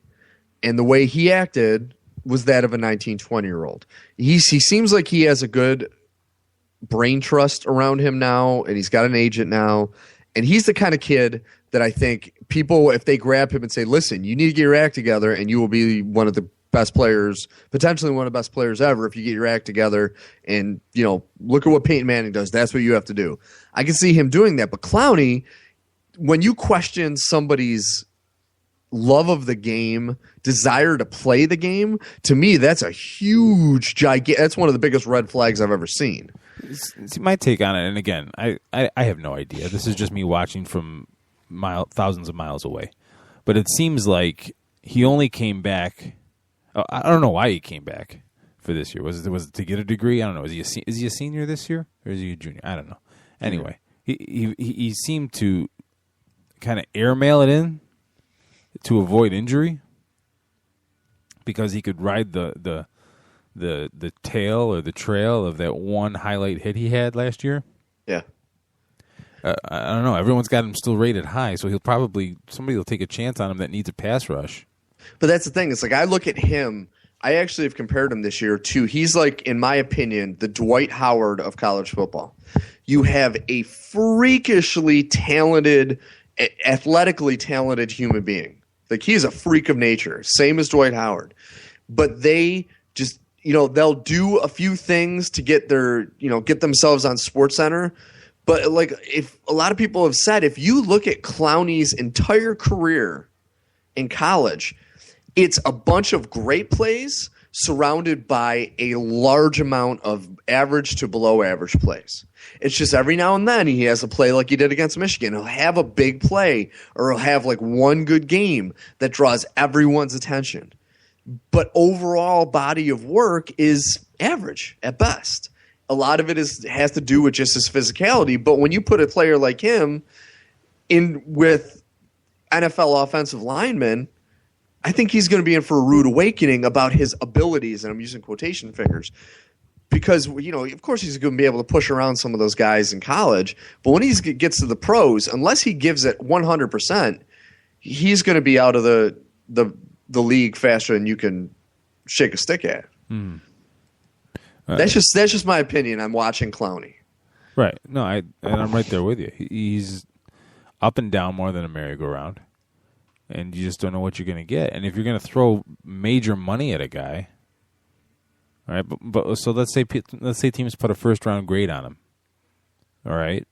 and the way he acted was that of a 19, 20-year-old. He seems like he has a good brain trust around him now, and he's got an agent now. And he's the kind of kid that I think people, if they grab him and say, listen, you need to get your act together, and you will be one of the best players, potentially one of the best players ever if you get your act together, and, you know, look at what Peyton Manning does. That's what you have to do. I can see him doing that. But Clowney, when you question somebody's love of the game, desire to play the game, to me, that's a huge, that's one of the biggest red flags I've ever seen. See, my take on it, and again, I have no idea. This is just me watching from thousands of miles away. But it seems like he only came back. I don't know why he came back for this year. Was it to get a degree? I don't know. Is he a senior this year, or is he a junior? I don't know. Anyway, he seemed to kind of airmail it in to avoid injury, because he could ride the tail or the trail of that one highlight hit he had last year. Yeah. I don't know. Everyone's got him still rated high, so somebody will take a chance on him that needs a pass rush. But that's the thing. It's like, I look at him. I actually have compared him this year to, he's like, in my opinion, the Dwight Howard of college football. You have a freakishly talented, athletically talented human being. Like, he's a freak of nature, same as Dwight Howard. But they just, you know, they'll do a few things to get get themselves on SportsCenter. But like, if a lot of people have said, if you look at Clowney's entire career in college, it's a bunch of great plays, surrounded by a large amount of average to below average plays. It's just every now and then he has a play like he did against Michigan. He'll have a big play, or he'll have like one good game that draws everyone's attention. But overall body of work is average at best. A lot of it has to do with just his physicality. But when you put a player like him in with NFL offensive linemen, I think he's going to be in for a rude awakening about his abilities, and I'm using quotation fingers, because, you know, of course he's going to be able to push around some of those guys in college, but when he gets to the pros, unless he gives it 100%, he's going to be out of the league faster than you can shake a stick at. That's just my opinion. I'm watching Clowney. Right. No, I'm right there with you. He's up and down more than a merry-go-round. And you just don't know what you're going to get. And if you're going to throw major money at a guy, all right, but so let's say teams put a first-round grade on him, all right?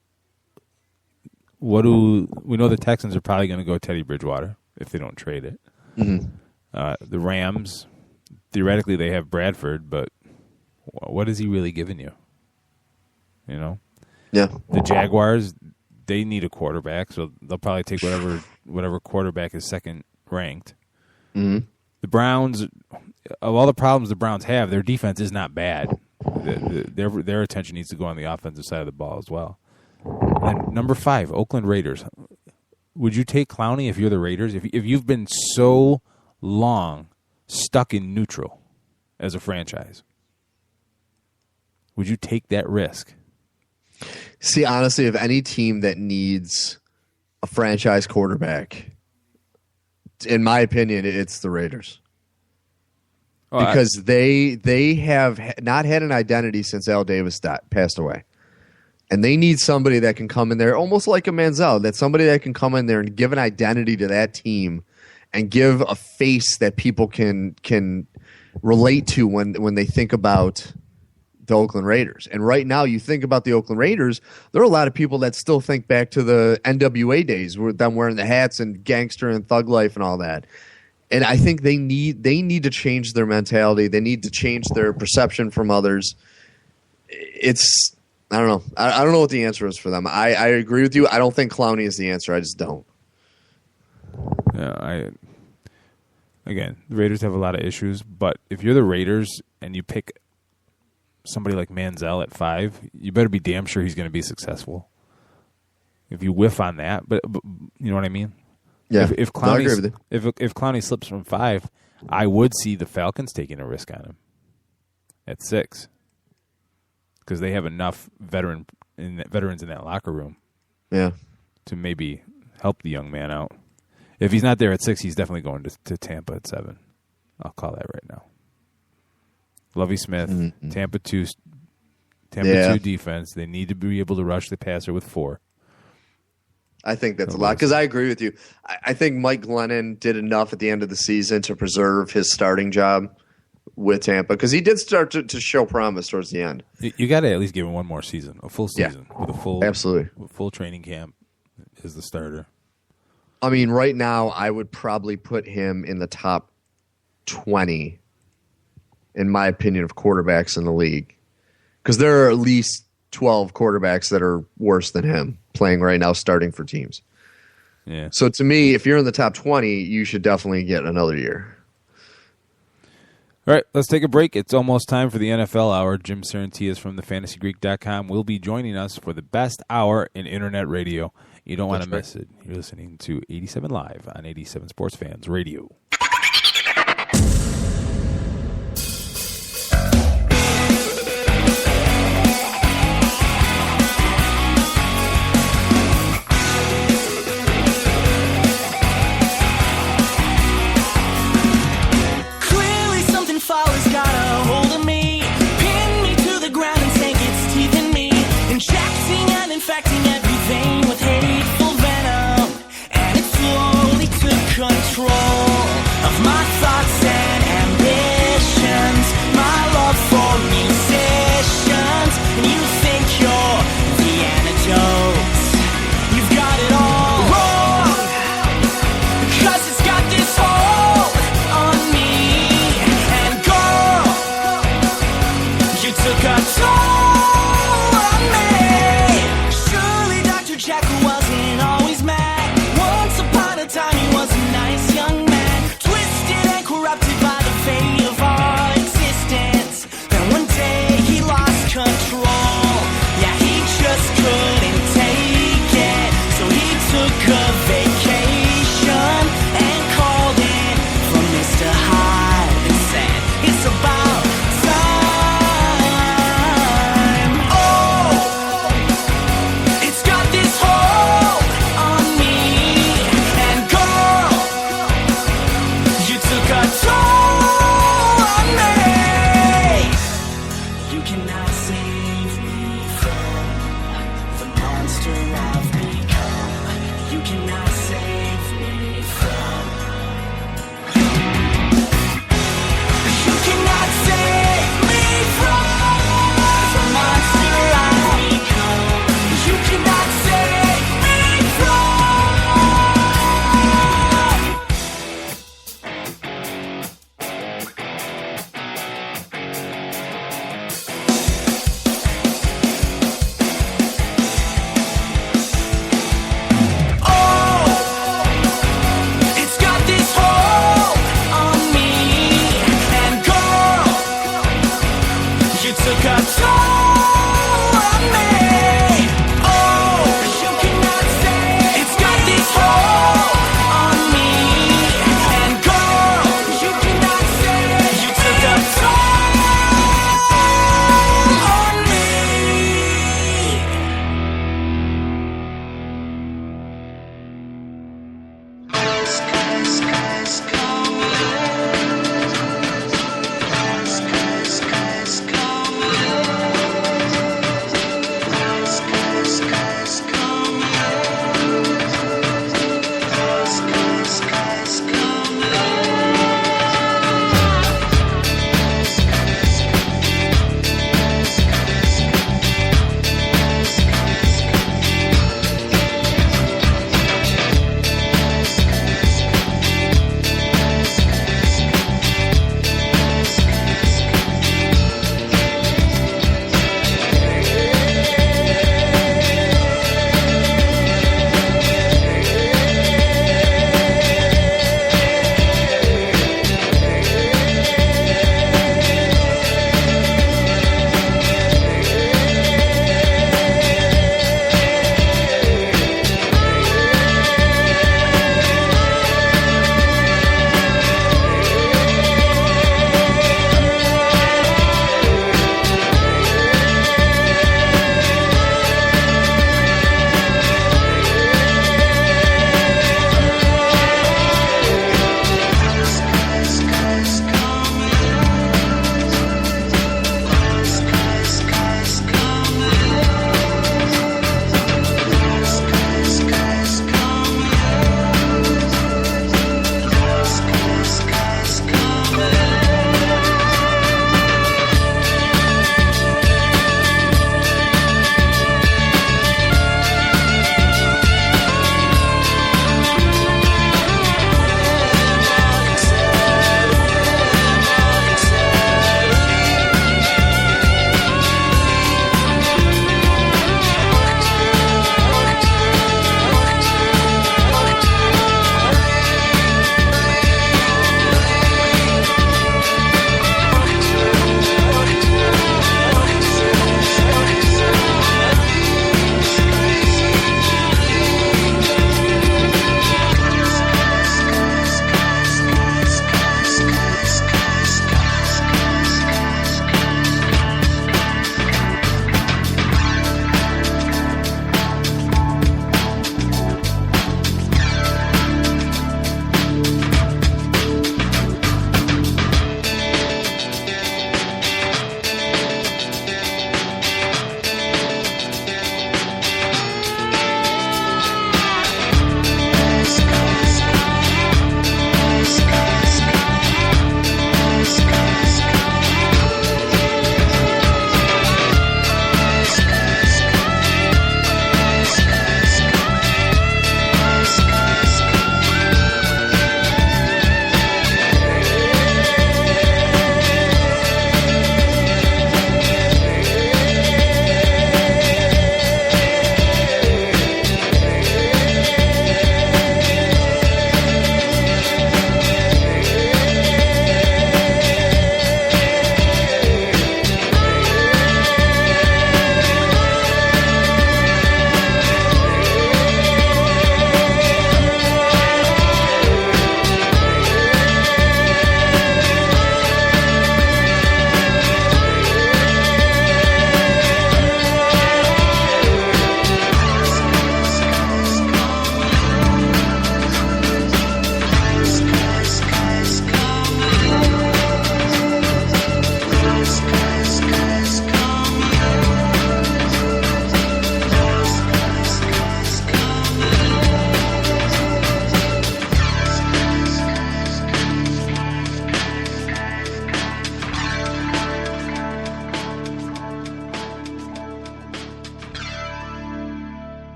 We know the Texans are probably going to go Teddy Bridgewater if they don't trade it. Mm-hmm. The Rams, theoretically, they have Bradford, but what is he really giving you? You know? Yeah. The Jaguars, they need a quarterback, so they'll probably take whatever quarterback is second ranked. Mm-hmm. The Browns, of all the problems the Browns have, their defense is not bad. Their attention needs to go on the offensive side of the ball as well. And number 5, Oakland Raiders. Would you take Clowney if you're the Raiders? If you've been so long stuck in neutral as a franchise, would you take that risk? See, honestly, if any team that needs a franchise quarterback, in my opinion, it's the Raiders. Because they have not had an identity since Al Davis passed away. And they need somebody that can come in there, almost like a Manziel, that's somebody that can come in there and give an identity to that team and give a face that people can relate to when they think about the Oakland Raiders. And right now, you think about the Oakland Raiders, there are a lot of people that still think back to the NWA days with them wearing the hats and gangster and thug life and all that. And I think they need to change their mentality. They need to change their perception from others. I don't know. I don't know what the answer is for them. I agree with you. I don't think Clowney is the answer. I just don't. Yeah, again, the Raiders have a lot of issues, but if you're the Raiders and you pick somebody like Manziel at 5, you better be damn sure he's going to be successful. If you whiff on that, but you know what I mean? Yeah. If Clowney slips from 5, I would see the Falcons taking a risk on him at 6 because they have enough veterans in that locker room. Yeah. To maybe help the young man out. If he's not there at 6, he's definitely going to Tampa at 7. I'll call that right now. Lovie Smith, mm-hmm. Tampa 2 defense. They need to be able to rush the passer with 4. I think that's a lot because I agree with you. I think Mike Glennon did enough at the end of the season to preserve his starting job with Tampa because he did start to show promise towards the end. You got to at least give him one more season, a full season with a full absolutely full training camp as the starter. I mean, right now I would probably put him in the top 20. In my opinion, of quarterbacks in the league. Because there are at least 12 quarterbacks that are worse than him playing right now, starting for teams. Yeah. So to me, if you're in the top 20, you should definitely get another year. All right, let's take a break. It's almost time for the NFL Hour. Jim Saranteas from thefantasygreek.com will be joining us for the best hour in internet radio. You don't want to miss it. You're listening to 87 Live on 87 Sports Fans Radio. Control a toll on me. Surely Dr. Jekyll wasn't always mad. Once upon a time he was a nice young man, twisted and corrupted by the fate of our existence. Then one day he lost control. Yeah, he just couldn't take it, so he took a vacation and called in from Mr. Hyde and said, it's about time. Oh, it's got this hold on me. And girl, you took a toll on me. You cannot save me from the monster I've become. You cannot save me from. You cannot save me from the monster I've become. You cannot save me from. Oh, it's got this hold on me. And girl, you took a toll on me. Oh, you cannot say it's got this hold on me. And girl, you cannot say you took a toll on me.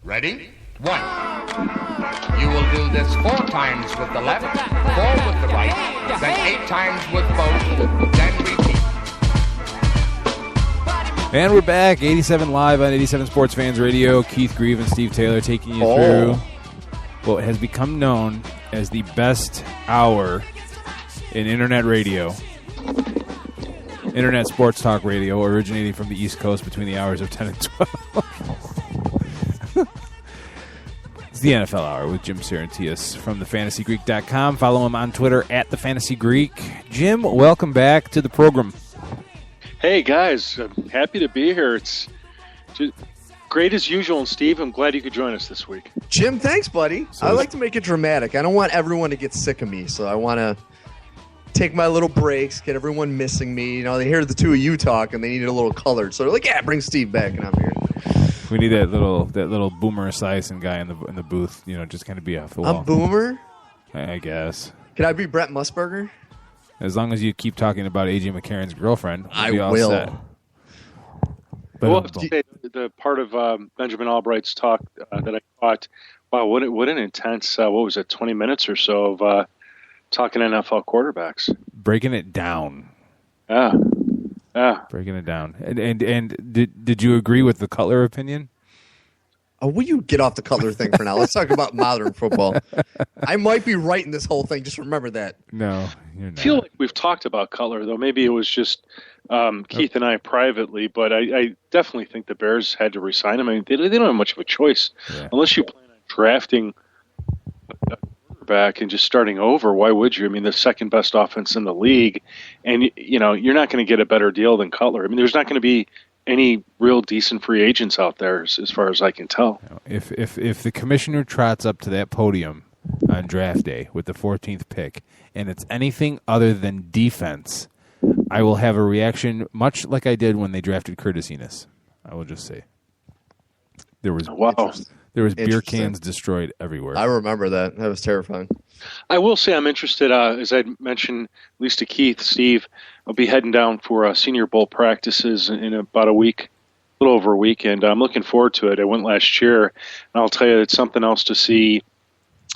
Ready? 1. You will do this 4 times with the left, 4 with the right, then 8 times with both, then repeat. And we're back, 87 Live on 87 Sports Fans Radio. Keith Grieve and Steve Taylor taking you through what has become known as the best hour in Internet radio. Internet sports talk radio originating from the East Coast between the hours of 10 and 12. It's the NFL Hour with Jim Saranteas from thefantasygreek.com. Follow him on Twitter at thefantasygreek. Jim, welcome back to the program. Hey, guys. I'm happy to be here. It's just great as usual. And, Steve, I'm glad you could join us this week. Jim, thanks, buddy. I like to make it dramatic. I don't want everyone to get sick of me, so I want to take my little breaks, get everyone missing me. You know, they hear the two of you talk, and they need a little colored. So they're like, yeah, bring Steve back, and I'm here. We need that little Boomer Esiason guy in the booth, you know, just kind of be off the wall. I'm Boomer? I guess. Can I be Brett Musburger? As long as you keep talking about A.J. McCarron's girlfriend, I we'll will. Set. Well, the part of Benjamin Allbright's talk that I caught, wow, what an intense, 20 minutes or so of talking NFL quarterbacks. Breaking it down. Yeah. Breaking it down. And did you agree with the Cutler opinion? Oh, will you get off the Cutler thing for now? Let's talk about modern football. I might be right in this whole thing. Just remember that. No, you're not. I feel like we've talked about Cutler, though. Maybe it was just Keith and I privately, but I definitely think the Bears had to re-sign him. I mean, they don't have much of a choice. Yeah. Unless you plan on drafting a quarterback and just starting over, why would you? I mean, the second best offense in the league, and you know, you're not going to get a better deal than Cutler. I mean, there's not going to be any real decent free agents out there, as far as I can tell. If the commissioner trots up to that podium on draft day with the 14th pick, and it's anything other than defense, I will have a reaction much like I did when they drafted Curtis Enos. I will just say there was beer cans destroyed everywhere. I remember that. That was terrifying. I will say I'm interested, as I mentioned, at least to Keith, Steve, I'll be heading down for Senior Bowl practices in about a week, a little over a week, and I'm looking forward to it. I went last year, and I'll tell you, it's something else to see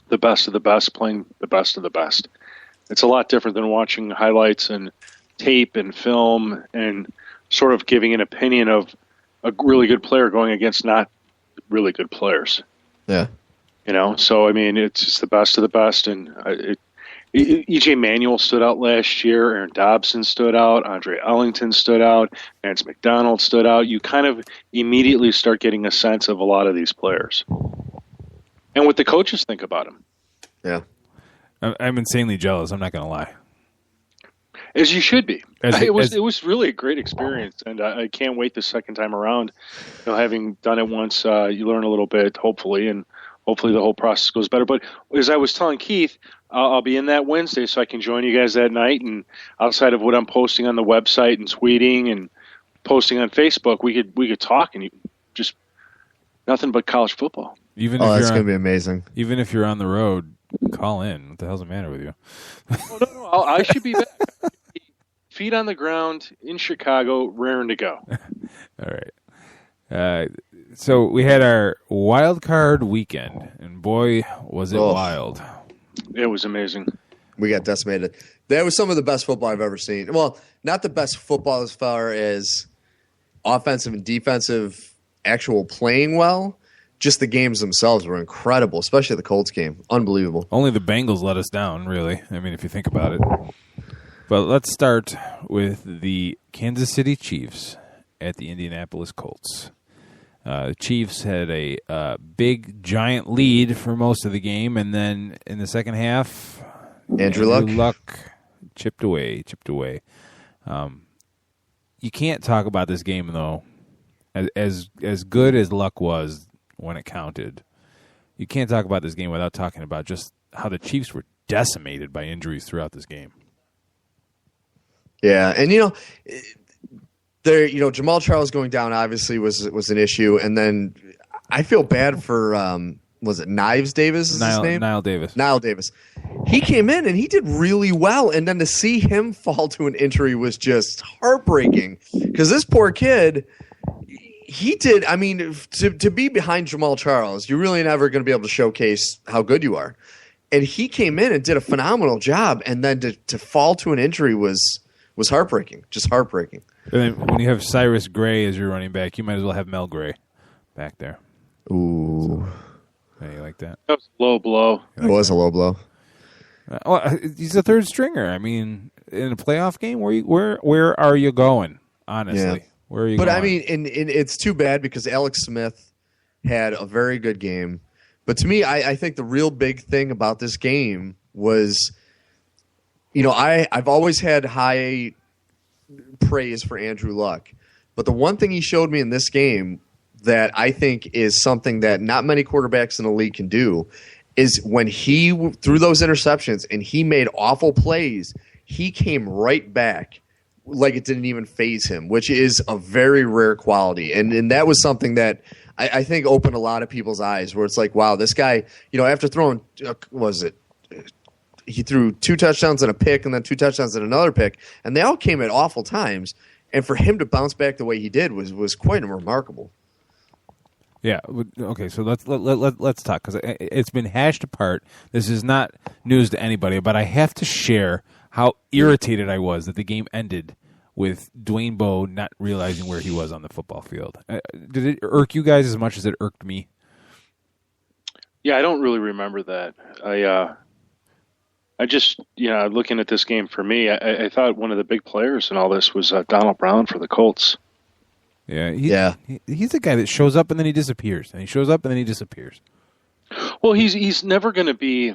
the best of the best playing the best of the best. It's a lot different than watching highlights and tape and film and sort of giving an opinion of a really good player going against not really good players. Yeah. You know, so, I mean, it's just the best of the best, and E.J. Manuel stood out last year. Aaron Dobson stood out. Andre Ellington stood out. Vance McDonald stood out. You kind of immediately start getting a sense of a lot of these players and what the coaches think about them. Yeah. I'm insanely jealous. I'm not going to lie. As you should be. It was really a great experience, and I can't wait the second time around. You know, having done it once, you learn a little bit, hopefully, and hopefully the whole process goes better. But as I was telling Keith, I'll be in that Wednesday, so I can join you guys that night. And outside of what I'm posting on the website and tweeting and posting on Facebook, we could talk, and just nothing but college football. That's going to be amazing. Even if you're on the road, call in. What the hell's the matter with you? No, I should be back. Feet on the ground in Chicago, raring to go. All right. So we had our wild card weekend, and boy, was it wild. It was amazing. We got decimated. That was some of the best football I've ever seen. Well, not the best football as far as offensive and defensive actual playing well. Just the games themselves were incredible, especially the Colts game. Unbelievable. Only the Bengals let us down, really. I mean, if you think about it. But let's start with the Kansas City Chiefs at the Indianapolis Colts. The Chiefs had a big, giant lead for most of the game, and then in the second half, Andrew Luck chipped away. You can't talk about this game, though, as good as Luck was when it counted. You can't talk about this game without talking about just how the Chiefs were decimated by injuries throughout this game. Yeah, and Jamal Charles going down obviously was an issue, and then I feel bad for was it Knives Davis? His name? Niall Davis. Niall Davis. He came in and he did really well, and then to see him fall to an injury was just heartbreaking because this poor kid, he did. I mean, to be behind Jamal Charles, you're really never going to be able to showcase how good you are. And he came in and did a phenomenal job, and then to fall to an injury was heartbreaking, just heartbreaking. And then when you have Cyrus Gray as your running back, you might as well have Mel Gray back there. Ooh. So, you like that? That was a low blow. It was a low blow. Well, he's a third stringer. I mean, in a playoff game, where are you going, honestly? Yeah. Where are you But going? I mean, and it's too bad because Alex Smith had a very good game. But to me, I think the real big thing about this game was, I've always had high praise for Andrew Luck. But the one thing he showed me in this game that I think is something that not many quarterbacks in the league can do is when he threw those interceptions and he made awful plays, he came right back like it didn't even faze him, which is a very rare quality. And that was something that I think opened a lot of people's eyes where it's like, wow, this guy, after throwing, he threw 2 touchdowns and a pick and then 2 touchdowns and another pick, and they all came at awful times. And for him to bounce back the way he did was quite remarkable. Yeah. Okay. So let's talk because it's been hashed apart. This is not news to anybody, but I have to share how irritated I was that the game ended with Dwayne Bowe not realizing where he was on the football field. Did it irk you guys as much as it irked me? Yeah, I don't really remember that. I just, looking at this game for me, I thought one of the big players in all this was Donald Brown for the Colts. Yeah, he's the guy that shows up and then he disappears, and he shows up and then he disappears. Well, he's never going to be.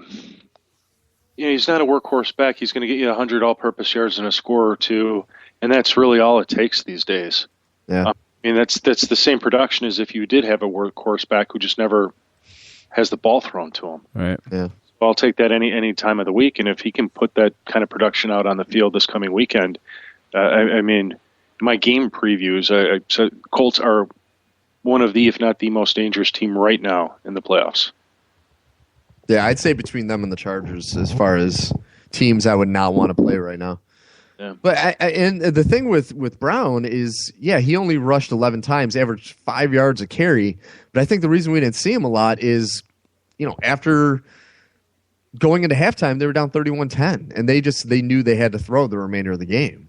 He's not a workhorse back. He's going to get you 100 all-purpose yards and a score or two, and that's really all it takes these days. Yeah, that's the same production as if you did have a workhorse back who just never has the ball thrown to him. Right. Yeah. So I'll take that any time of the week, and if he can put that kind of production out on the field this coming weekend, my game previews, Colts are one of the, if not the most dangerous team right now in the playoffs. Yeah, I'd say between them and the Chargers as far as teams I would not want to play right now. Yeah. But and the thing with Brown is, he only rushed 11 times, averaged 5 yards a carry. But I think the reason we didn't see him a lot is, after going into halftime, they were down 31-10, and they knew they had to throw the remainder of the game.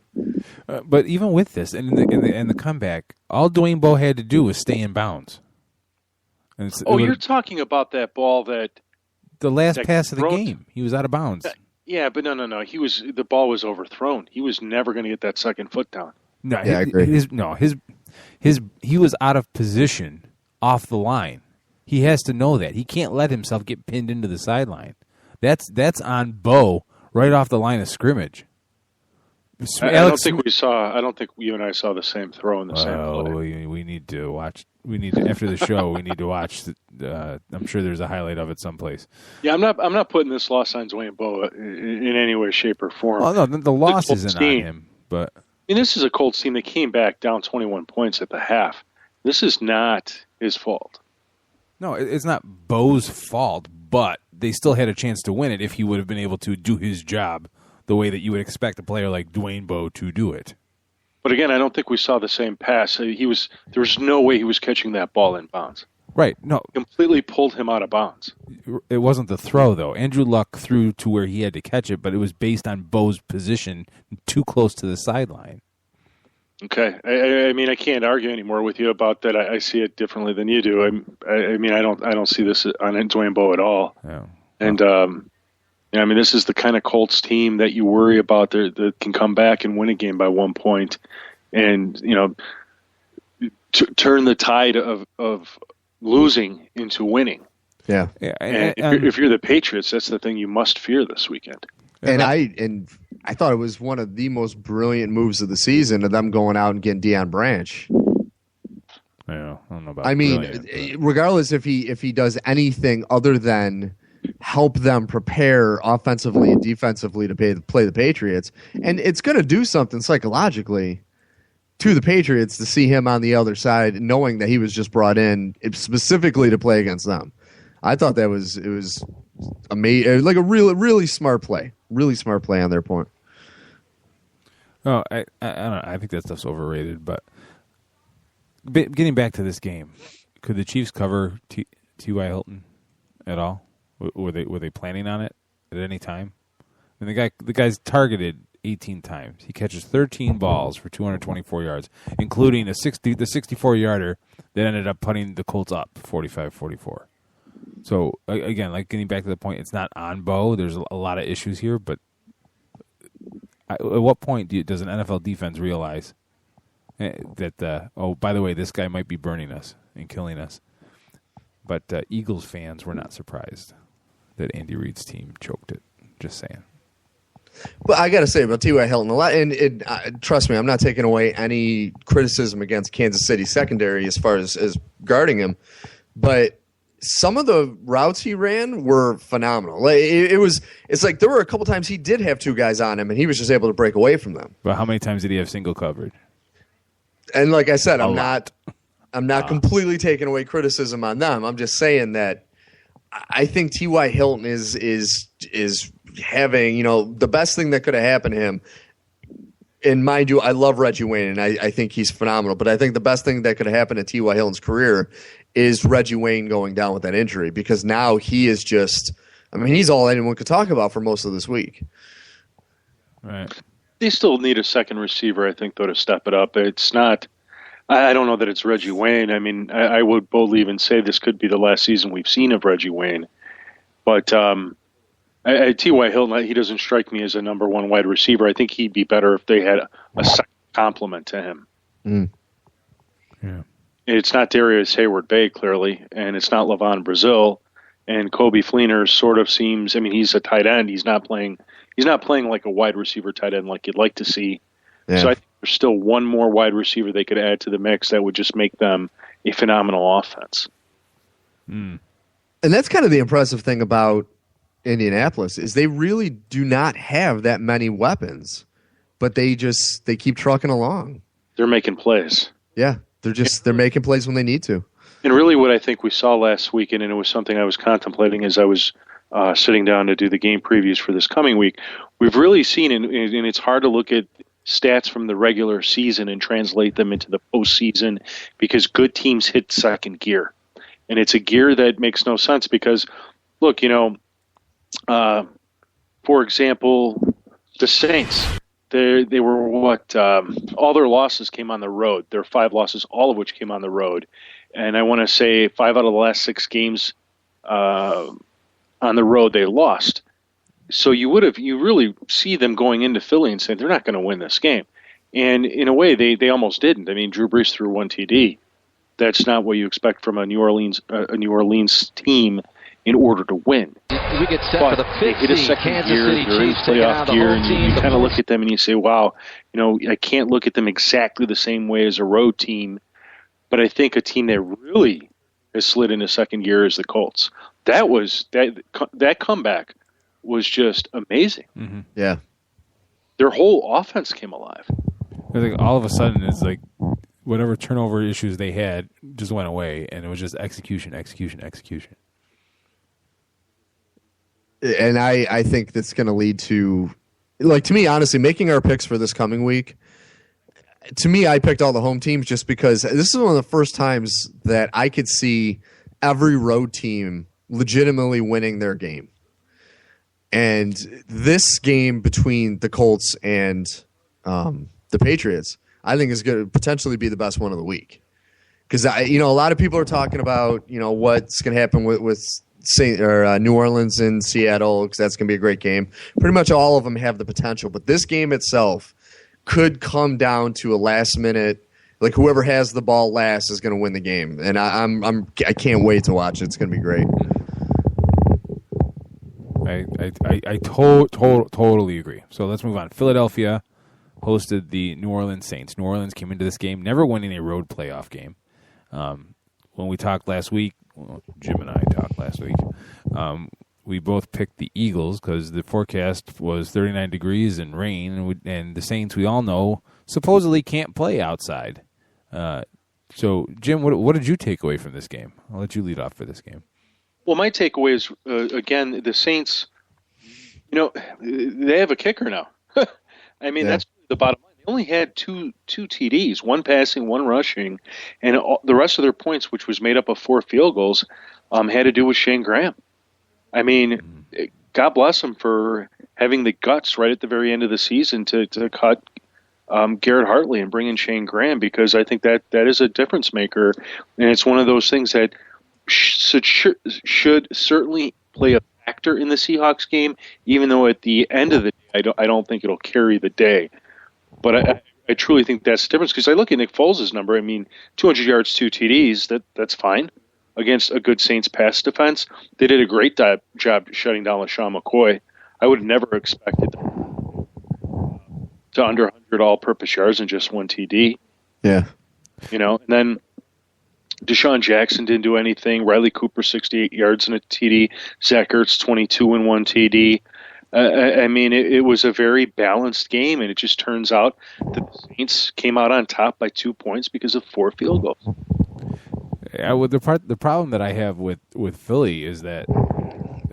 But even with this and in the comeback, all Dwayne Bowe had to do was stay in bounds. And you're talking about that ball that the last pass of the game, he was out of bounds. Yeah, but no. The ball was overthrown. He was never going to get that second foot down. No, I agree. He was out of position off the line. He has to know that. He can't let himself get pinned into the sideline. That's on Bowe right off the line of scrimmage. I don't think you and I saw the same throw in the same play. We need to watch. We need to, after the show. We need to watch. I'm sure there's a highlight of it someplace. Yeah, I'm not putting this loss on Dwayne Bowe in any way, shape, or form. Oh no, the loss isn't on him. But this is a Colts team that came back down 21 points at the half. This is not his fault. No, it's not Bowe's fault. But they still had a chance to win it if he would have been able to do his job the way that you would expect a player like Dwayne Bowe to do it. But again, I don't think we saw the same pass. There was no way he was catching that ball in bounds. Right. No. Completely pulled him out of bounds. It wasn't the throw, though. Andrew Luck threw to where he had to catch it, but it was based on Bowe's position too close to the sideline. Okay. I can't argue anymore with you about that. I see it differently than you do. I don't see this on Dwayne Bowe at all. Yeah. And this is the kind of Colts team that you worry about that can come back and win a game by 1 point, and turn the tide of losing into winning. Yeah. And if you're the Patriots, that's the thing you must fear this weekend. And I thought it was one of the most brilliant moves of the season of them going out and getting Deion Branch. Yeah, I don't know about. Regardless if he does anything other than help them prepare offensively and defensively to play the Patriots, and it's going to do something psychologically to the Patriots to see him on the other side, knowing that he was just brought in specifically to play against them. I thought it was amazing, like a really smart play on their point. Oh, I don't know. I think that stuff's overrated, but getting back to this game, could the Chiefs cover T.Y. Hilton at all? Were they planning on it at any time? I mean, the guy's targeted 18 times. He catches 13 balls for 224 yards, including the 64-yarder that ended up putting the Colts up 45-44. So, again, like getting back to the point, it's not on Bo. There's a lot of issues here, but at what point does an NFL defense realize that, by the way, this guy might be burning us and killing us? But Eagles fans were not surprised that Andy Reid's team choked it. Just saying. But I got to say about T.Y. Hilton, a lot, and trust me, I'm not taking away any criticism against Kansas City secondary as far as guarding him, but some of the routes he ran were phenomenal. Like, it's like there were a couple times he did have two guys on him, and he was just able to break away from them. But how many times did he have single coverage? And like I said, I'm not completely taking away criticism on them. I'm just saying that I think T.Y. Hilton is having, the best thing that could have happened to him. And mind you, I love Reggie Wayne, and I think he's phenomenal. But I think the best thing that could have happened to T.Y. Hilton's career is Reggie Wayne going down with that injury, because now he is just – he's all anyone could talk about for most of this week. Right. They still need a second receiver, I think, though, to step it up. It's not – I don't know that it's Reggie Wayne. I would boldly even say this could be the last season we've seen of Reggie Wayne. But T.Y. Hilton, he doesn't strike me as a number one wide receiver. I think he'd be better if they had a second complement to him. Mm. Yeah. It's not Darius Hayward-Bay, clearly, and it's not Levon Brazil. And Kobe Fleener sort of seems, he's a tight end. He's not playing like a wide receiver tight end like you'd like to see. Yeah. So I think there's still one more wide receiver they could add to the mix that would just make them a phenomenal offense. Mm. And that's kind of the impressive thing about Indianapolis is they really do not have that many weapons, but they keep trucking along. They're making plays. Yeah, they're making plays when they need to. And really what I think we saw last weekend, and it was something I was contemplating as I was sitting down to do the game previews for this coming week, we've really seen, and it's hard to look at stats from the regular season and translate them into the postseason because good teams hit second gear. And it's a gear that makes no sense because, look, for example, the Saints, they were all their losses came on the road. Their 5 losses, all of which came on the road. And I want to say 5 out of the last 6 games on the road they lost. So you really see them going into Philly and saying they're not going to win this game. And in a way, they almost didn't. Drew Brees threw 1 TD. That's not what you expect from a New Orleans team in order to win. We get set for the 5th they hit a second Kansas gear, City they're in Chiefs taking playoff out the gear, home and team. you kind of look at them and you say, wow, I can't look at them exactly the same way as a road team, but I think a team that really has slid into second gear is the Colts. That comeback was just amazing. Mm-hmm. Yeah. Their whole offense came alive. I think all of a sudden it's like whatever turnover issues they had just went away, and it was just execution. And I think that's going to lead to, to me, honestly, making our picks for this coming week. To me, I picked all the home teams just because this is one of the first times that I could see every road team legitimately winning their game. And this game between the Colts and the Patriots, I think is going to potentially be the best one of the week. Because a lot of people are talking about what's going to happen with New Orleans and Seattle, because that's going to be a great game. Pretty much all of them have the potential, but this game itself could come down to a last minute. Like whoever has the ball last is going to win the game, and I can't wait to watch it. It's going to be great. I totally agree. So let's move on. Philadelphia hosted the New Orleans Saints. New Orleans came into this game never winning a road playoff game. When we talked last week, Jim and I talked last week, we both picked the Eagles because the forecast was 39 degrees and rain, and the Saints, we all know, supposedly can't play outside. So, Jim, what did you take away from this game? I'll let you lead off for this game. Well, my takeaway is, again, the Saints, they have a kicker now. That's the bottom line. They only had two TDs, one passing, one rushing, and the rest of their points, which was made up of 4 field goals, had to do with Shane Graham. I mean, God bless him for having the guts right at the very end of the season to cut Garrett Hartley and bring in Shane Graham, because I think that is a difference maker, and it's one of those things that should certainly play a factor in the Seahawks game, even though at the end of the day, I don't think it'll carry the day. But I truly think that's the difference, because I look at Nick Foles' number. I mean, 200 yards, 2 TDs, that's fine against a good Saints pass defense. They did a great job shutting down LaShawn McCoy. I would have never expected to under 100 all-purpose yards and just 1 TD. Yeah. And then Deshaun Jackson didn't do anything. Riley Cooper, 68 yards and a TD. Zach Ertz, 22 and 1 TD. I mean, it was a very balanced game, and it just turns out that the Saints came out on top by 2 points because of 4 field goals. The problem that I have with Philly is that,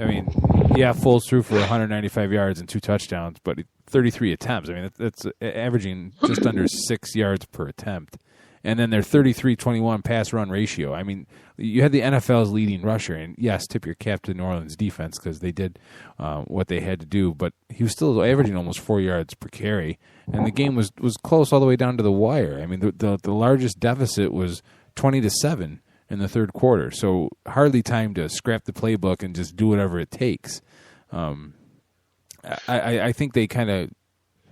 I mean, Foles threw for 195 yards and 2 touchdowns, but 33 attempts. I mean, that's averaging just under 6 yards per attempt. And then their 33-21 pass-run ratio. I mean, you had the NFL's leading rusher, and yes, tip your cap to New Orleans defense because they did what they had to do, but he was still averaging almost 4 yards per carry, and the game was close all the way down to the wire. I mean, the largest deficit was 20-7 in the third quarter, so hardly time to scrap the playbook and just do whatever it takes. I think they kind of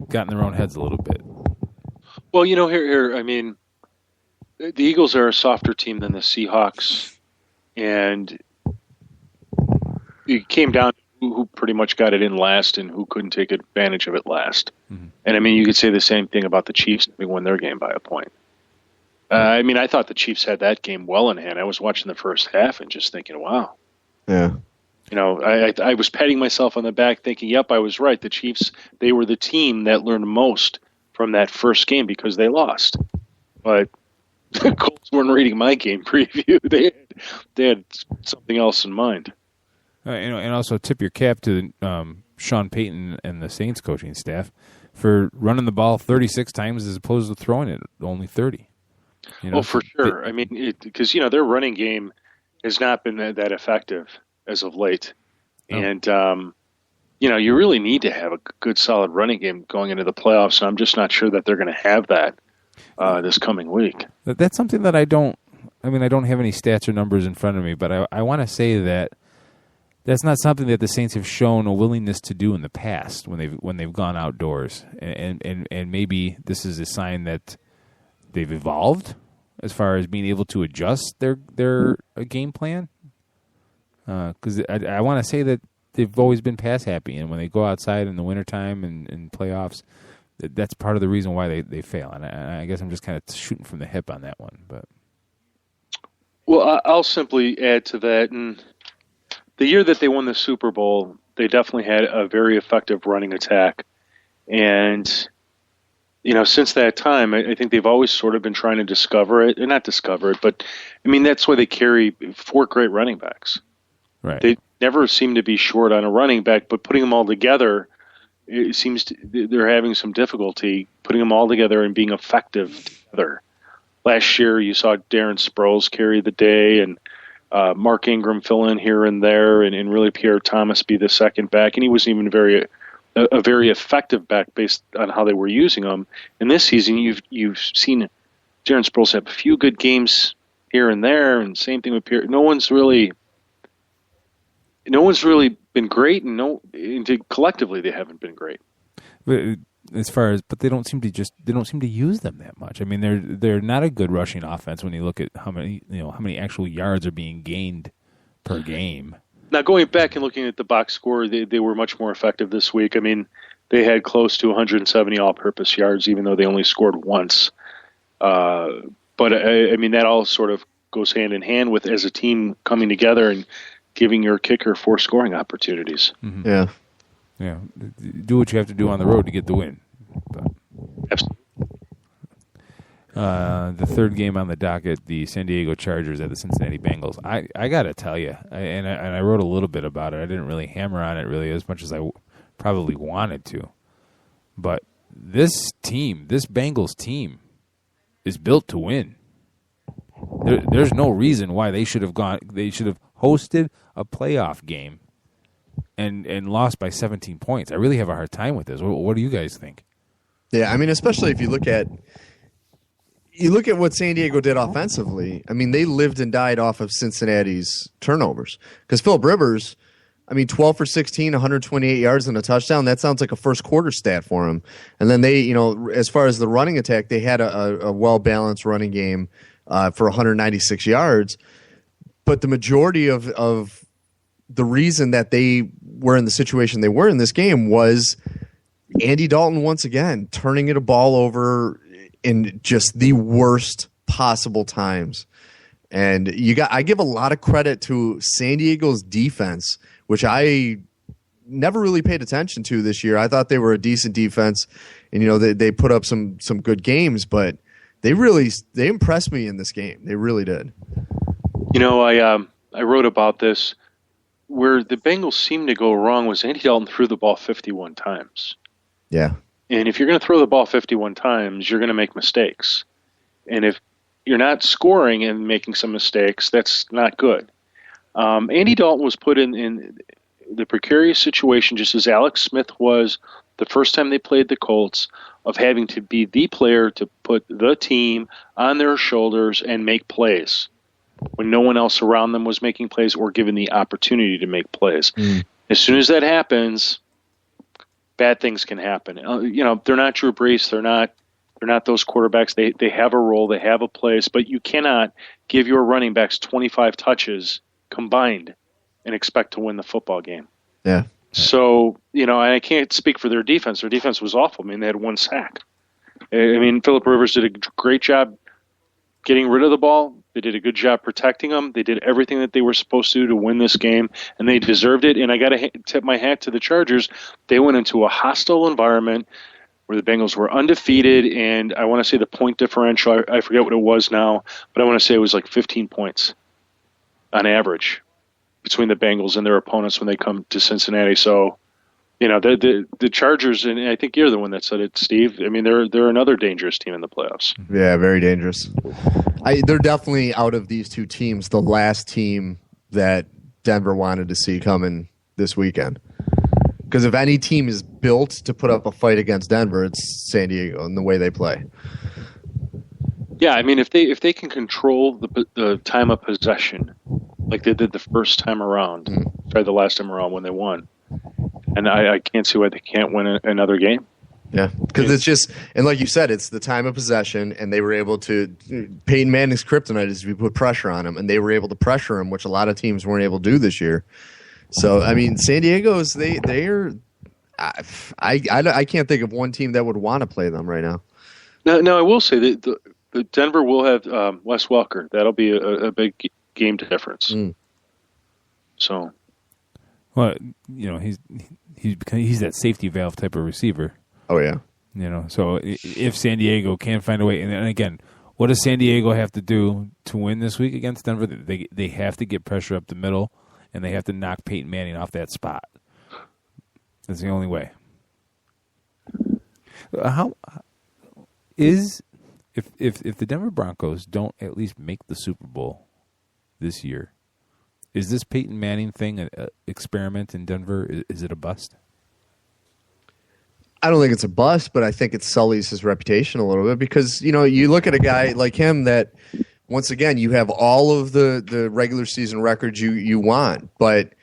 got in their own heads a little bit. Well, here, I mean, the Eagles are a softer team than the Seahawks, and it came down to who pretty much got it in last and who couldn't take advantage of it last. Mm-hmm. And, I mean, you could say the same thing about the Chiefs having won their game by a point. I mean, I thought the Chiefs had that game well in hand. I was watching the first half and just thinking, wow. Yeah. I was patting myself on the back thinking, yep, I was right. The Chiefs, they were the team that learned most from that first game because they lost. But the Colts weren't reading my game preview. They had something else in mind. And also tip your cap to Sean Payton and the Saints coaching staff for running the ball 36 times as opposed to throwing it only 30. Well, for sure. I mean, because their running game has not been that effective as of late, and you really need to have a good, solid running game going into the playoffs. And I'm just not sure that they're going to have that this coming week. That's something that I don't have any stats or numbers in front of me, but I want to say that that's not something that the Saints have shown a willingness to do in the past when they've gone outdoors, and maybe this is a sign that they've evolved as far as being able to adjust their game plan. Because I want to say that they've always been pass happy, and when they go outside in the wintertime and playoffs, that's part of the reason why they fail. And I guess I'm just kind of shooting from the hip on that one. But well, I'll simply add to that. And the year that they won the Super Bowl, they definitely had a very effective running attack. And since that time, I think they've always sort of been trying to discover it. Not discover it, but, I mean, that's why they carry 4 great running backs. Right. They never seem to be short on a running back, but putting them all together, it seems they're having some difficulty putting them all together and being effective together. Last year, you saw Darren Sproles carry the day, and Mark Ingram fill in here and there, and really Pierre Thomas be the second back, and he wasn't even a very effective back based on how they were using him. And this season, you've seen Darren Sproles have a few good games here and there, and same thing with Pierre. No one's really been great, and collectively they haven't been great. But they don't seem to use them that much. I mean, they're not a good rushing offense when you look at how many actual yards are being gained per game. Now, going back and looking at the box score, they were much more effective this week. I mean, they had close to 170 all-purpose yards, even though they only scored once. But I mean, that all sort of goes hand in hand with as a team coming together and giving your kicker 4 scoring opportunities. Mm-hmm. Yeah. Yeah. Do what you have to do on the road to get the win. But, absolutely. The third game on the docket, the San Diego Chargers at the Cincinnati Bengals. I got to tell you, I wrote a little bit about it. I didn't really hammer on it really as much as I probably wanted to. But this Bengals team, is built to win. There's no reason why they should have gone. They should have hosted a playoff game and lost by 17 points. I really have a hard time with this. What do you guys think? Yeah, I mean, especially if you look at what San Diego did offensively. I mean, they lived and died off of Cincinnati's turnovers. Because Phillip Rivers, I mean, 12 for 16, 128 yards and a touchdown. That sounds like a first quarter stat for him. And then they, as far as the running attack, they had a well-balanced running game for 196 yards. But the majority of the reason that they were in the situation they were in this game was Andy Dalton once again turning the ball over in just the worst possible times. And I give a lot of credit to San Diego's defense, which I never really paid attention to this year. I thought they were a decent defense, and they put up some good games, but they impressed me in this game. They really did. I wrote about this. Where the Bengals seemed to go wrong was Andy Dalton threw the ball 51 times. Yeah. And if you're going to throw the ball 51 times, you're going to make mistakes. And if you're not scoring and making some mistakes, that's not good. Andy Dalton was put in the precarious situation, just as Alex Smith was the first time they played the Colts, of having to be the player to put the team on their shoulders and make plays when no one else around them was making plays or given the opportunity to make plays. As soon as that happens, bad things can happen. They're not Drew Brees. They're not those quarterbacks. They have a role. They have a place. But you cannot give your running backs 25 touches combined and expect to win the football game. Yeah. So, I can't speak for their defense. Their defense was awful. I mean, they had one sack. I mean, Phillip Rivers did a great job getting rid of the ball. They did a good job protecting them. They did everything that they were supposed to win this game, and they deserved it. And I got to tip my hat to the Chargers. They went into a hostile environment where the Bengals were undefeated, and I want to say the point differential, I forget what it was now, but I want to say it was like 15 points on average between the Bengals and their opponents when they come to Cincinnati. So, the Chargers, and I think you're the one that said it, Steve. I mean, they're another dangerous team in the playoffs. Yeah, very dangerous. They're definitely, out of these two teams, the last team that Denver wanted to see coming this weekend. Because if any team is built to put up a fight against Denver, it's San Diego and the way they play. Yeah, I mean, if they can control the time of possession like they did the first time around, the last time around when they won, and I can't see why they can't win another game. Yeah, because it's just, and like you said, it's the time of possession, and they were able to, Peyton Manning's kryptonite is we put pressure on him, and they were able to pressure him, which a lot of teams weren't able to do this year. So, I mean, San Diego's, they're, I can't think of one team that would want to play them right now. No, I will say that the Denver will have Wes Welker. That'll be a big game difference. So, well, he's that safety valve type of receiver. Oh yeah. So if San Diego can find a way, and again, what does San Diego have to do to win this week against Denver? They have to get pressure up the middle, and they have to knock Peyton Manning off that spot. That's the only way. If the Denver Broncos don't at least make the Super Bowl this year, is this Peyton Manning thing an experiment in Denver? Is it a bust? I don't think it's a bust, but I think it sullies his reputation a little bit because, you look at a guy like him that, once again, you have all of the regular season records you want, but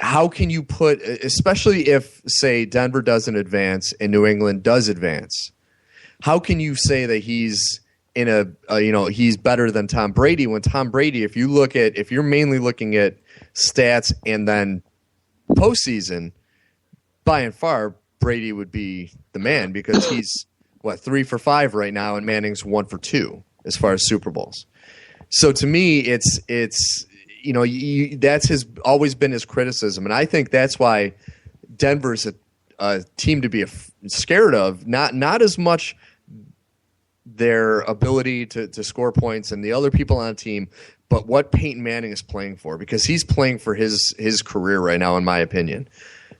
how can you put, especially if, say, Denver doesn't advance and New England does advance, how can you say that he's in he's better than Tom Brady when Tom Brady, if you're mainly looking at stats and then postseason, by and far, Brady would be the man because he's 3 for 5 right now, and Manning's 1 for 2 as far as Super Bowls. So to me, it's that's always been his criticism, and I think that's why Denver's a team to be scared of. Not as much their ability to score points and the other people on the team, but what Peyton Manning is playing for, because he's playing for his career right now, in my opinion.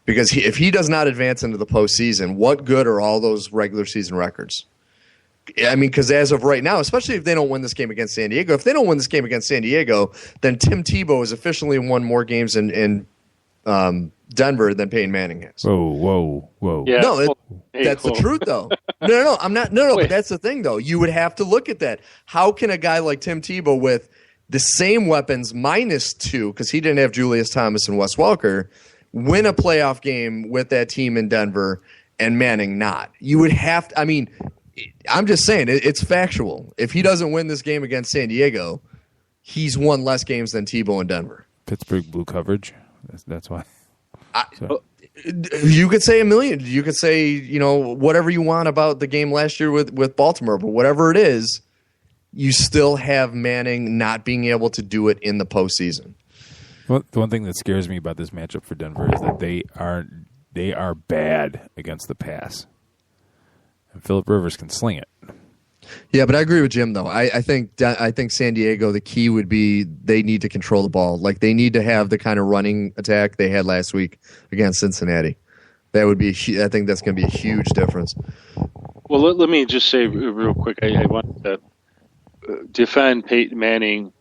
Because if he does not advance into the postseason, what good are all those regular season records? I mean, because as of right now, especially if they don't win this game against San Diego, if they don't win this game against San Diego, then Tim Tebow has officially won more games in Denver than Peyton Manning has. Whoa. Yeah. No, that's the truth, though. No, I'm not. No, but that's the thing, though. You would have to look at that. How can a guy like Tim Tebow with the same weapons -2, because he didn't have Julius Thomas and Wes Welker, win a playoff game with that team in Denver and Manning not? You would have to. I mean, I'm just saying, it's factual. If he doesn't win this game against San Diego, he's won less games than Tebow in Denver. Pittsburgh blue coverage. That's why. You could say a million. You could say, whatever you want about the game last year with Baltimore, but whatever it is, you still have Manning not being able to do it in the postseason. Well, the one thing that scares me about this matchup for Denver is that they are bad against the pass. And Phillip Rivers can sling it. Yeah, but I agree with Jim, though. I think San Diego, the key would be they need to control the ball. Like, they need to have the kind of running attack they had last week against Cincinnati. That would be. I think that's going to be a huge difference. Well, let me just say real quick, I want to defend Peyton Manning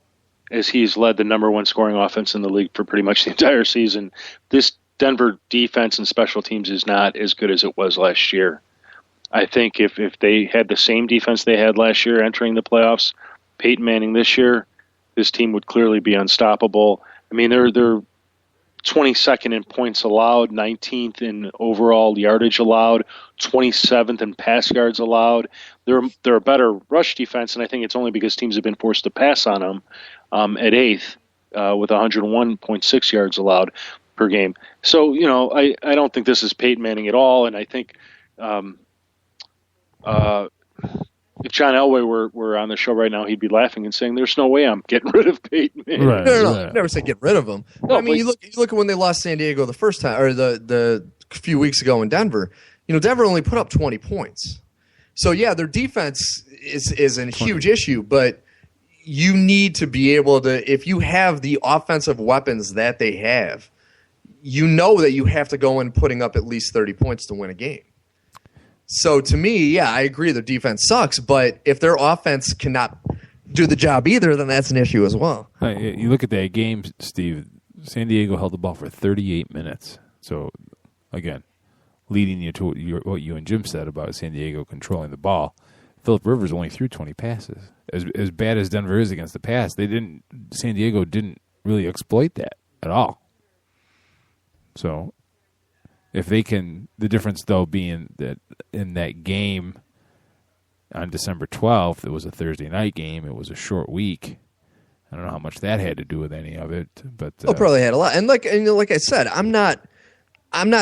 as he's led the number one scoring offense in the league for pretty much the entire season. This Denver defense and special teams is not as good as it was last year. I think if they had the same defense they had last year entering the playoffs, Peyton Manning this year, this team would clearly be unstoppable. I mean, they're 22nd in points allowed, 19th in overall yardage allowed, 27th in pass yards allowed. They're a better rush defense, and I think it's only because teams have been forced to pass on them at 8th with 101.6 yards allowed per game. So, I don't think this is Peyton Manning at all, and I think if John Elway were on the show right now, he'd be laughing and saying, "There's no way I'm getting rid of Peyton Manning." Right. No. I never said get rid of him. No, I mean, you look at when they lost San Diego the first time, or the few weeks ago in Denver. Denver only put up 20 points. So yeah, their defense is a huge issue, but you need to be able to, if you have the offensive weapons that they have, that you have to go in putting up at least 30 points to win a game. So to me, yeah, I agree their defense sucks, but if their offense cannot do the job either, then that's an issue as well. You look at that game, Steve, San Diego held the ball for 38 minutes. So, again, leading you to what you and Jim said about San Diego controlling the ball, Phillip Rivers only threw 20 passes. As bad as Denver is against the pass, San Diego didn't really exploit that at all. So, if they can, the difference though being that in that game on December 12th, it was a Thursday night game. It was a short week. I don't know how much that had to do with any of it, but probably had a lot. And like I said, I'm not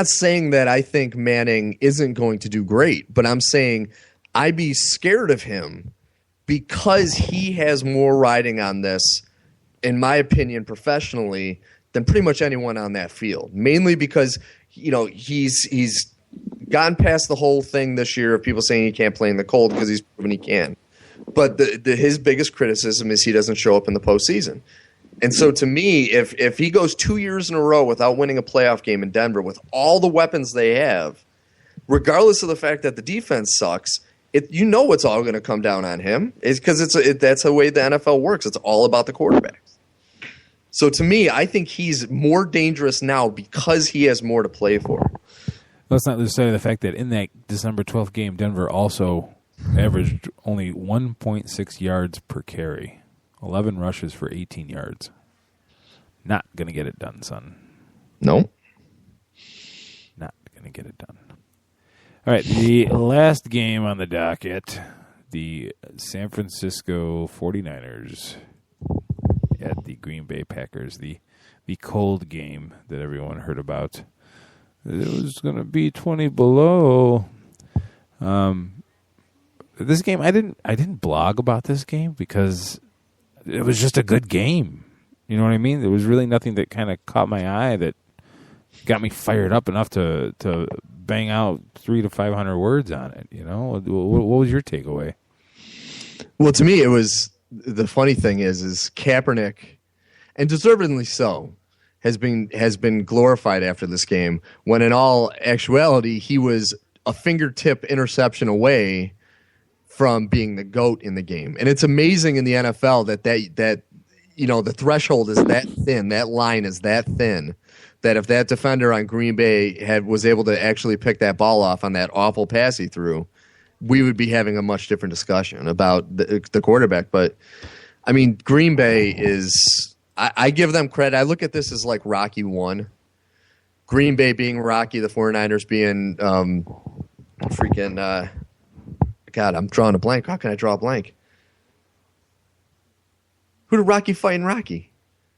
saying that I think Manning isn't going to do great, but I'm saying I'd be scared of him because he has more riding on this, in my opinion, professionally, than pretty much anyone on that field. Mainly because he's gotten past the whole thing this year of people saying he can't play in the cold because he's proven he can. But his biggest criticism is he doesn't show up in the postseason. And so to me, if he goes 2 years in a row without winning a playoff game in Denver with all the weapons they have, regardless of the fact that the defense sucks, it's all going to come down on him. It's because that's the way the NFL works. It's all about the quarterbacks. So to me, I think he's more dangerous now because he has more to play for. Let's not lose sight of the fact that in that December 12th game, Denver also averaged only 1.6 yards per carry, 11 rushes for 18 yards. Not going to get it done, son. No. Not going to get it done. All right, the last game on the docket, the San Francisco 49ers at the Green Bay Packers, the cold game that everyone heard about. It was going to be 20 below. This game, I didn't blog about this game because it was just a good game. You know what I mean? There was really nothing that kind of caught my eye that got me fired up enough to bang out 300 to 500 words on it. You know, what was your takeaway? Well, to me, it was the funny thing is Kaepernick, and deservedly so, has been glorified after this game, when in all actuality he was a fingertip interception away from being the GOAT in the game. And it's amazing in the NFL that the threshold is that thin, that line is that thin, that if that defender on Green Bay was able to actually pick that ball off on that awful pass he threw, we would be having a much different discussion about the quarterback. But I mean, Green Bay is, I give them credit. I look at this as like Rocky 1. Green Bay being Rocky, the 49ers being God, I'm drawing a blank. How can I draw a blank? Who did Rocky fight in Rocky?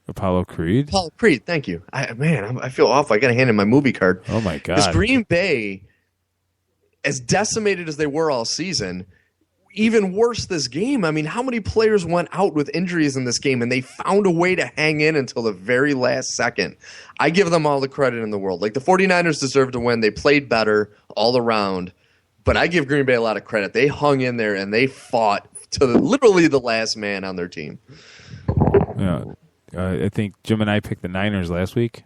Apollo Creed? Apollo Creed, thank you. I feel awful. I got to hand in my movie card. Oh, my God. Because Green Bay, as decimated as they were all season, even worse this game. I mean, how many players went out with injuries in this game, and they found a way to hang in until the very last second? I give them all the credit in the world. Like, the 49ers deserve to win. They played better all around. But I give Green Bay a lot of credit. They hung in there, and they fought to literally the last man on their team. Yeah, I think Jim and I picked the Niners last week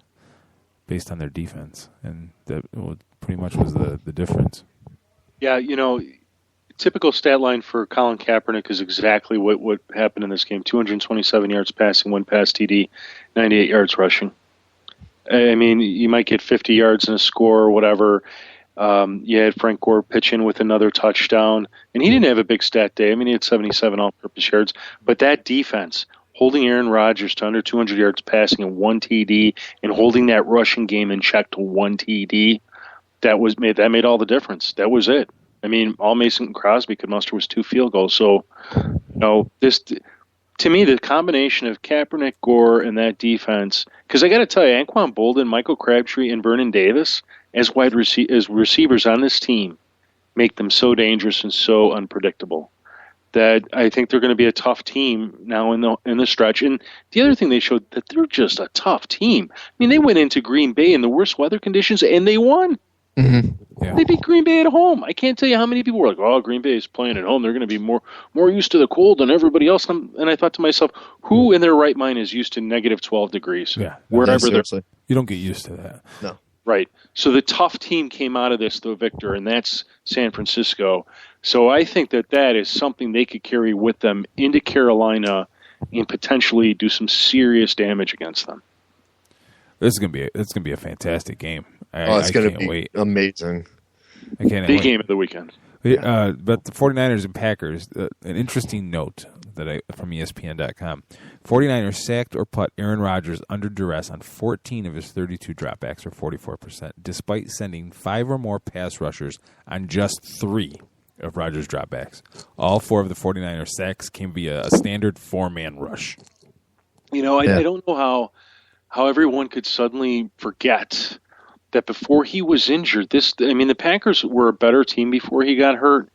based on their defense, and that pretty much was the difference. Yeah, typical stat line for Colin Kaepernick is exactly what happened in this game. 227 yards passing, 1 pass TD, 98 yards rushing. I mean, you might get 50 yards in a score or whatever. You had Frank Gore pitch in with another touchdown, and he didn't have a big stat day. I mean, he had 77 all-purpose yards. But that defense, holding Aaron Rodgers to under 200 yards passing and 1 TD, and holding that rushing game in check to 1 TD, that made all the difference. That was it. I mean, all Mason Crosby could muster was 2 field goals. So, this, to me, the combination of Kaepernick, Gore, and that defense, because I got to tell you, Anquan Boldin, Michael Crabtree, and Vernon Davis, as as receivers on this team, make them so dangerous and so unpredictable that I think they're going to be a tough team now in the stretch. And the other thing they showed, that they're just a tough team. I mean, they went into Green Bay in the worst weather conditions, and they won. Mm-hmm. Yeah. They beat Green Bay at home. I can't tell you how many people were like, "Oh, Green Bay is playing at home. They're going to be more used to the cold than everybody else." And I thought to myself, who in their right mind is used to negative 12 degrees? Yeah, wherever they're. You don't get used to that. No. Right. So the tough team came out of this, though, Victor, and that's San Francisco. So I think that is something they could carry with them into Carolina and potentially do some serious damage against them. It's gonna be a fantastic game. It's going to be wait. amazing. I can't Big wait. game of the weekend. But the 49ers and Packers, an interesting note from ESPN.com. 49ers sacked or put Aaron Rodgers under duress on 14 of his 32 dropbacks, or 44%, despite sending 5 or more pass rushers on just 3 of Rodgers' dropbacks. All 4 of the 49ers sacks came via a standard 4-man rush. I don't know how everyone could suddenly forget that before he was injured, the Packers were a better team before he got hurt.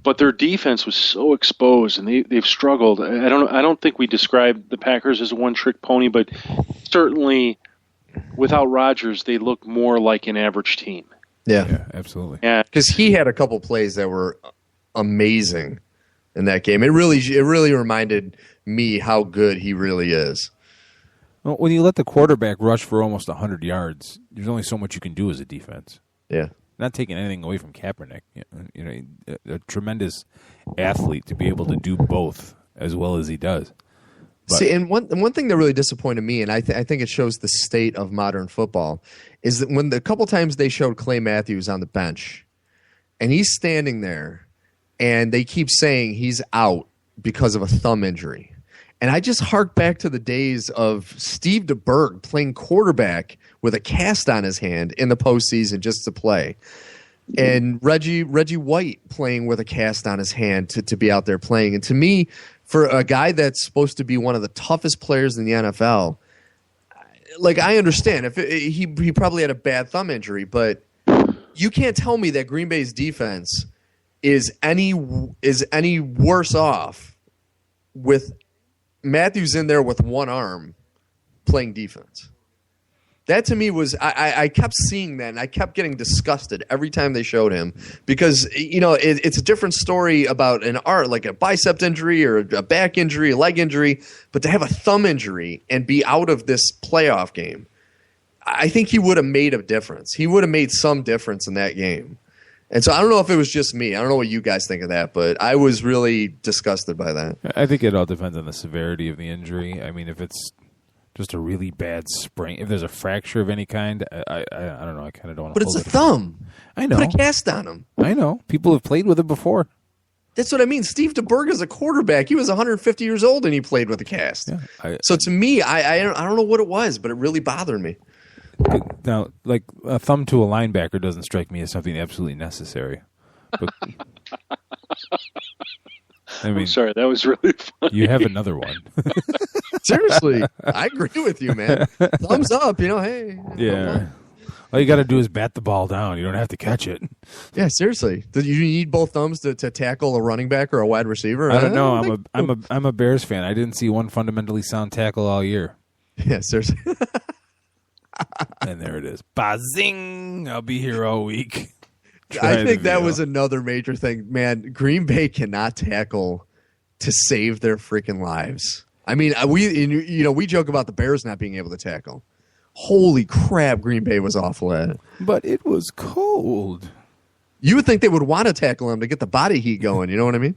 But their defense was so exposed, and they've struggled. I don't think we describe the Packers as a one-trick pony, but certainly without Rodgers, they look more like an average team. Yeah, absolutely. Yeah, because he had a couple plays that were amazing in that game. It really reminded me how good he really is. Well, when you let the quarterback rush for almost 100 yards, there's only so much you can do as a defense. Yeah. Not taking anything away from Kaepernick, a tremendous athlete to be able to do both as well as he does. But, see, and one thing that really disappointed me, and I think it shows the state of modern football, is that when the couple times they showed Clay Matthews on the bench, and he's standing there, and they keep saying he's out because of a thumb injury. And I just hark back to the days of Steve DeBerg playing quarterback with a cast on his hand in the postseason just to play. And Reggie White playing with a cast on his hand to be out there playing. And to me, for a guy that's supposed to be one of the toughest players in the NFL, like, I understand if he probably had a bad thumb injury, but you can't tell me that Green Bay's defense is any worse off with Matthews in there with one arm playing defense. That to me was I kept seeing that, and I kept getting disgusted every time they showed him because it's a different story about like a bicep injury or a back injury, a leg injury, but to have a thumb injury and be out of this playoff game, I think he would have made a difference. He would have made some difference in that game. And so I don't know if it was just me. I don't know what you guys think of that, but I was really disgusted by that. I think it all depends on the severity of the injury. I mean, if it's just a really bad sprain, if there's a fracture of any kind, I don't know. I kind of don't want to. But it's a thumb. I know. Put a cast on him. I know. People have played with it before. That's what I mean. Steve DeBerg is a quarterback. He was 150 years old and he played with a cast. Yeah, so to me, I don't know what it was, but it really bothered me. Now, like a thumb to a linebacker doesn't strike me as something absolutely necessary. But, I mean, I'm sorry, that was really funny. You have another one. Seriously, I agree with you, man. Thumbs up, hey. Yeah. All you got to do is bat the ball down. You don't have to catch it. Yeah, seriously. Do you need both thumbs to tackle a running back or a wide receiver? I don't know. I'm a Bears fan. I didn't see one fundamentally sound tackle all year. Yeah, seriously. And there it is. Bazing! I'll be here all week. I think that was another major thing. Man, Green Bay cannot tackle to save their freaking lives. I mean, we joke about the Bears not being able to tackle. Holy crap, Green Bay was awful at it. But it was cold. You would think they would want to tackle him to get the body heat going. You know what I mean?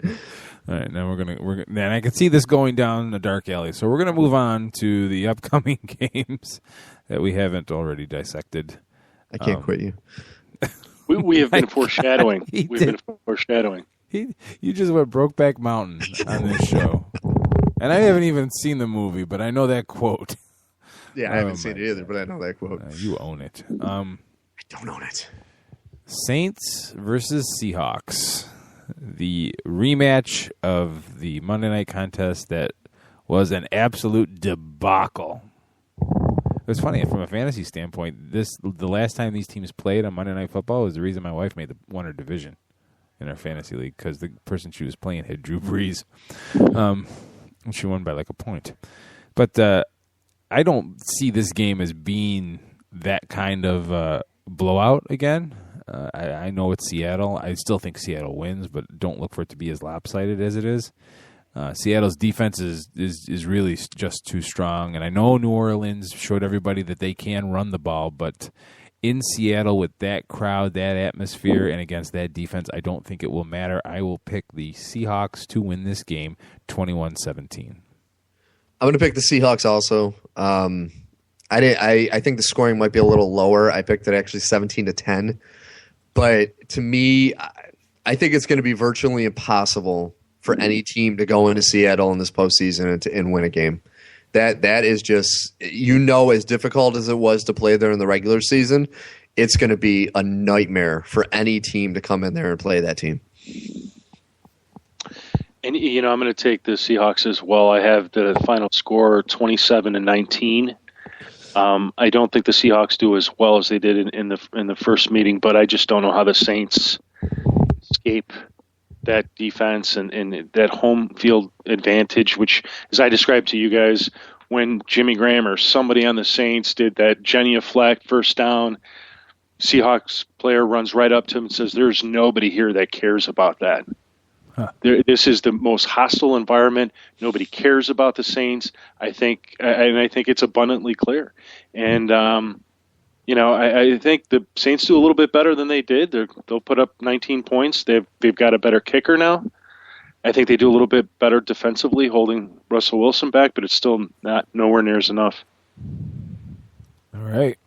All right, now and I can see this going down a dark alley. So we're gonna move on to the upcoming games that we haven't already dissected. I can't quit you. We have been foreshadowing. We've been foreshadowing. You just went Brokeback Mountain on this show, and I haven't even seen the movie, but I know that quote. Yeah, I haven't seen it either, but I know that quote. You own it. I don't own it. Saints versus Seahawks. The rematch of the Monday night contest that was an absolute debacle. It was funny from a fantasy standpoint. The last time these teams played on Monday Night Football was the reason my wife won her division in our fantasy league because the person she was playing had Drew Brees. And she won by like a point. But I don't see this game as being that kind of blowout again. I know it's Seattle. I still think Seattle wins, but don't look for it to be as lopsided as it is. Seattle's defense is really just too strong, and I know New Orleans showed everybody that they can run the ball, but in Seattle with that crowd, that atmosphere, and against that defense, I don't think it will matter. I will pick the Seahawks to win this game 21-17. I'm going to pick the Seahawks also. I think the scoring might be a little lower. I picked it actually 17-10. But to me, I think it's going to be virtually impossible for any team to go into Seattle in this postseason and win a game. That is just, as difficult as it was to play there in the regular season, it's going to be a nightmare for any team to come in there and play that team. And, I'm going to take the Seahawks as well. I have the final score 27-19. I don't think the Seahawks do as well as they did in the first meeting, but I just don't know how the Saints escape that defense and that home field advantage, which, as I described to you guys, when Jimmy Graham or somebody on the Saints did that genuflect first down, Seahawks player runs right up to him and says, "There's nobody here that cares about that." Huh. This is the most hostile environment. Nobody cares about the Saints. I think it's abundantly clear. And I think the Saints do a little bit better than they did. They'll put up 19 points. They've got a better kicker now. I think they do a little bit better defensively, holding Russell Wilson back, but it's still nowhere near as enough. All right.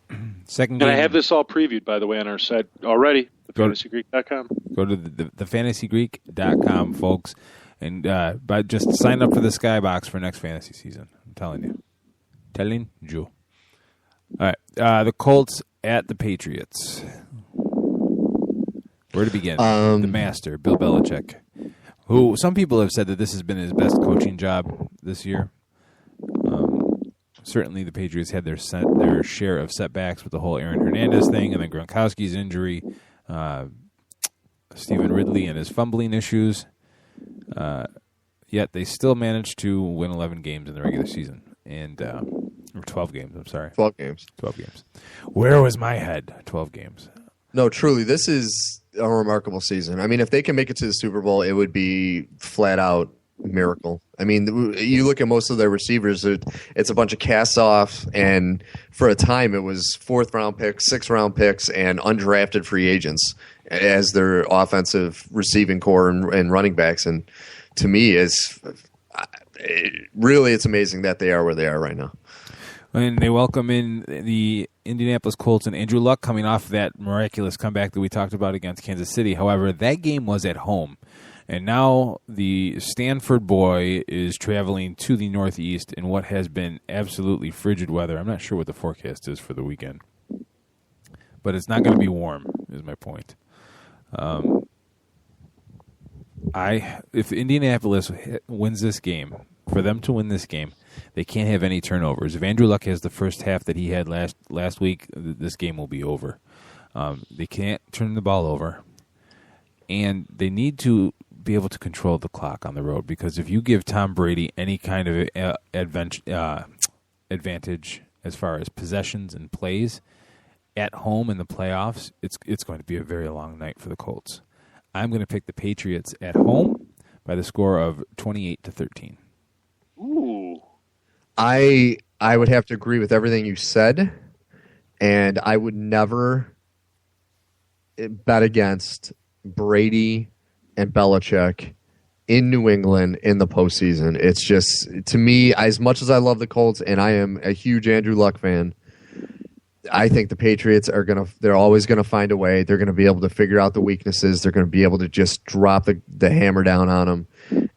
Second game. And I have this all previewed, by the way, on our site already. TheFantasyGreek.com. Go to TheFantasyGreek.com, folks, and just sign up for the Skybox for next fantasy season. I'm telling you. All right. The Colts at the Patriots. Where to begin? The master, Bill Belichick, who some people have said that this has been his best coaching job this year. Certainly the Patriots had their share of setbacks with the whole Aaron Hernandez thing and then Gronkowski's injury. Stephen Ridley and his fumbling issues. Yet they still managed to win 11 games in the regular season. And Or 12 games, I'm sorry. 12 games. 12 games. Where was my head? 12 games. No, truly, this is a remarkable season. I mean, if they can make it to the Super Bowl, it would be flat out miracle. I mean, you look at most of their receivers, it's a bunch of cast-off, and for a time it was 4th-round picks, 6th-round picks, and undrafted free agents as their offensive receiving core and running backs. And to me, it's amazing that they are where they are right now. And they welcome in the Indianapolis Colts and Andrew Luck coming off that miraculous comeback that we talked about against Kansas City. However, that game was at home. And now the Stanford boy is traveling to the Northeast in what has been absolutely frigid weather. I'm not sure what the forecast is for the weekend. But it's not going to be warm, is my point. If Indianapolis wins this game, for them to win this game, they can't have any turnovers. If Andrew Luck has the first half that he had last week, this game will be over. They can't turn the ball over. And they need to be able to control the clock on the road, because if you give Tom Brady any kind of advantage as far as possessions and plays at home in the playoffs, it's going to be a very long night for the Colts. I'm going to pick the Patriots at home by the score of 28-13. Ooh. I would have to agree with everything you said, and I would never bet against Brady and Belichick in New England in the postseason. It's just, to me, as much as I love the Colts, and I am a huge Andrew Luck fan, I think the Patriots they're always going to find a way. They're going to be able to figure out the weaknesses. They're going to be able to just drop the hammer down on them.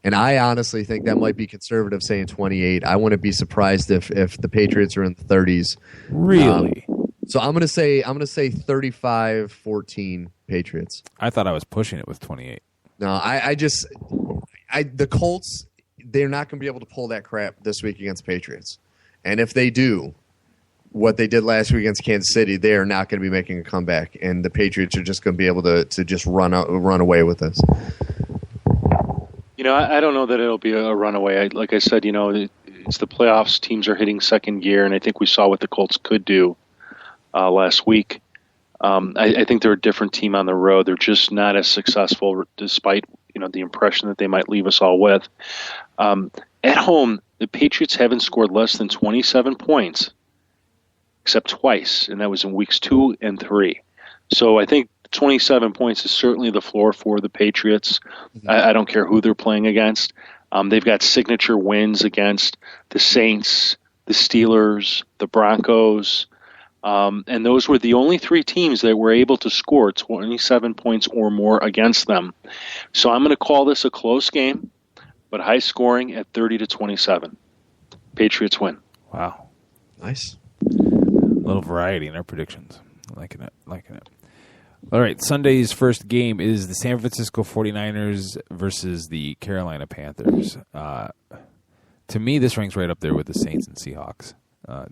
And I honestly think that might be conservative, saying 28. I wouldn't be surprised if the Patriots are in the 30s. Really? So I'm going to say 35-14 Patriots. I thought I was pushing it with 28. No, the Colts, they're not going to be able to pull that crap this week against the Patriots. And if they do what they did last week against Kansas City, they are not going to be making a comeback. And the Patriots are just going to be able to just run away with this. I don't know that it'll be a runaway. Like I said, it's the playoffs. Teams are hitting second gear, and I think we saw what the Colts could do last week. I think they're a different team on the road. They're just not as successful, despite the impression that they might leave us all with. At home, the Patriots haven't scored less than 27 points, except twice, and that was in weeks 2 and 3. So I think 27 points is certainly the floor for the Patriots. I don't care who they're playing against. They've got signature wins against the Saints, the Steelers, the Broncos, and those were the only 3 teams that were able to score 27 points or more against them. So I'm going to call this a close game, but high scoring at 30-27. Patriots win. Wow. Nice. A little variety in our predictions. Liking it. All right, Sunday's first game is the San Francisco 49ers versus the Carolina Panthers. To me, this ranks right up there with the Saints and Seahawks.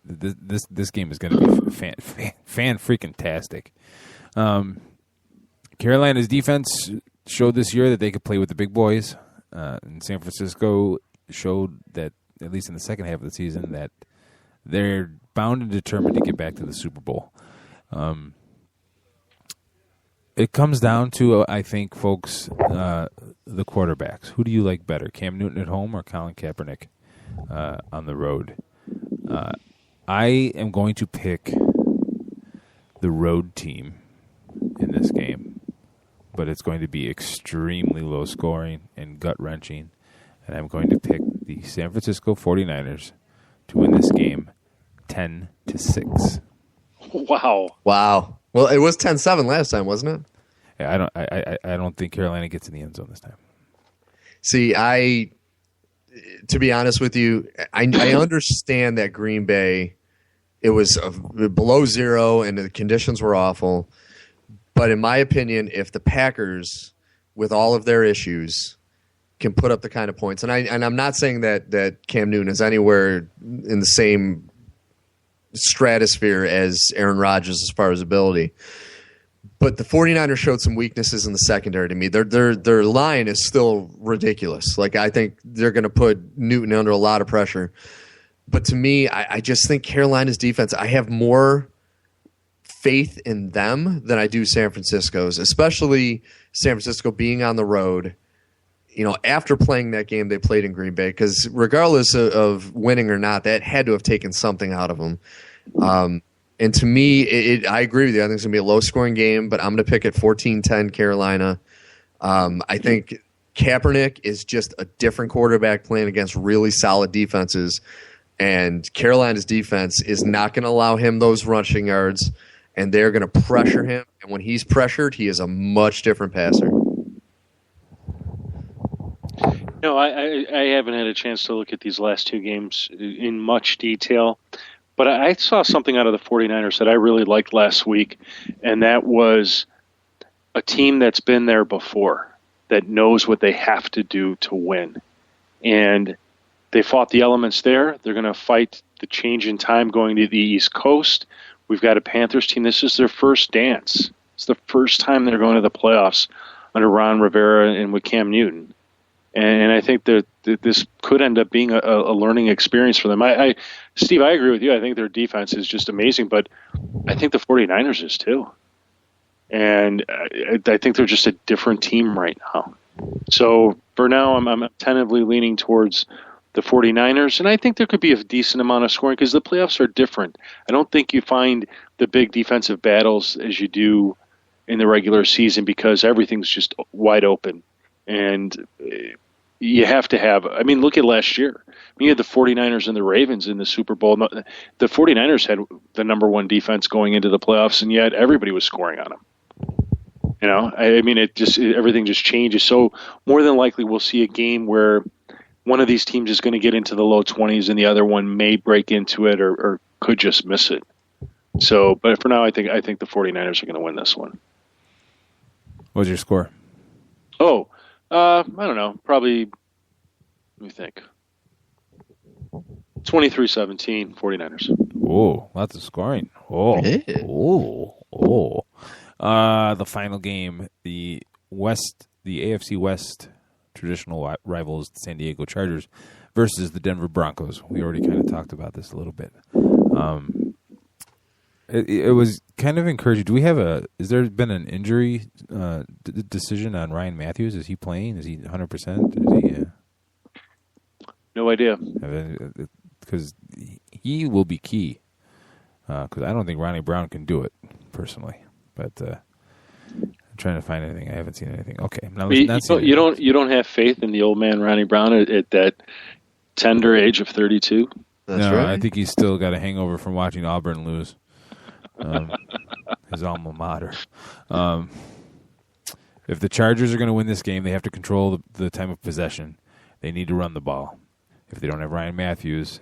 This game is going to be fan-freaking-tastic. Carolina's defense showed this year that they could play with the big boys. And San Francisco showed that, at least in the second half of the season, that they're bound and determined to get back to the Super Bowl. It comes down to, I think, folks, the quarterbacks. Who do you like better, Cam Newton at home or Colin Kaepernick on the road? I am going to pick the road team in this game, but it's going to be extremely low scoring and gut-wrenching, and I'm going to pick the San Francisco 49ers to win this game 10-6. Wow. Well, it was 10-7 last time, wasn't it? Yeah, I don't think Carolina gets in the end zone this time. See, to be honest with you, I understand that Green Bay, it was below 0 and the conditions were awful. But in my opinion, if the Packers, with all of their issues, can put up the kind of points, and I'm not saying that Cam Newton is anywhere in the same stratosphere as Aaron Rodgers as far as ability, but the 49ers showed some weaknesses in the secondary to me. Their line is still ridiculous. Like, I think they're going to put Newton under a lot of pressure. But to me, I just think Carolina's defense, I have more faith in them than I do San Francisco's, especially San Francisco being on the road. After playing that game they played in Green Bay, because regardless of winning or not, that had to have taken something out of them. And to me, I agree with you. I think it's going to be a low-scoring game, but I'm going to pick it 14-10 Carolina. I think Kaepernick is just a different quarterback playing against really solid defenses, and Carolina's defense is not going to allow him those rushing yards, and they're going to pressure him. And when he's pressured, he is a much different passer. No, I haven't had a chance to look at these last two games in much detail, but I saw something out of the 49ers that I really liked last week, and that was a team that's been there before, that knows what they have to do to win. And they fought the elements there. They're going to fight the change in time going to the East Coast. We've got a Panthers team. This is their first dance. It's the first time they're going to the playoffs under Ron Rivera and with Cam Newton. And I think that this could end up being a learning experience for them. Steve, I agree with you. I think their defense is just amazing, but I think the 49ers is too. And I think they're just a different team right now. So for now, I'm tentatively leaning towards the 49ers, and I think there could be a decent amount of scoring because the playoffs are different. I don't think you find the big defensive battles as you do in the regular season because everything's just wide open. And you have to have, look at last year. You had the 49ers and the Ravens in the Super Bowl. The 49ers had the number one defense going into the playoffs, and yet everybody was scoring on them. Everything just changes. So more than likely we'll see a game where one of these teams is going to get into the low 20s and the other one may break into it or could just miss it. So, but for now, I think the 49ers are going to win this one. What's your score? Oh, I don't know. Probably, let me think. 23-17, 49ers. Oh, lots of scoring. Oh, Yeah. oh. The final game, the AFC West traditional rivals, the San Diego Chargers versus the Denver Broncos. We already kind of talked about this a little bit. It was kind of encouraging. Has there been an injury decision on Ryan Matthews? Is he playing? Is he 100%? No idea. Because he will be key. Because I don't think Ronnie Brown can do it, personally. But I'm trying to find anything. I haven't seen anything. Okay. You don't have faith in the old man Ronnie Brown at that tender age of 32? That's right. I think he's still got a hangover from watching Auburn lose. His alma mater. If the Chargers are going to win this game, they have to control the time of possession. They need to run the ball. If they don't have Ryan Matthews,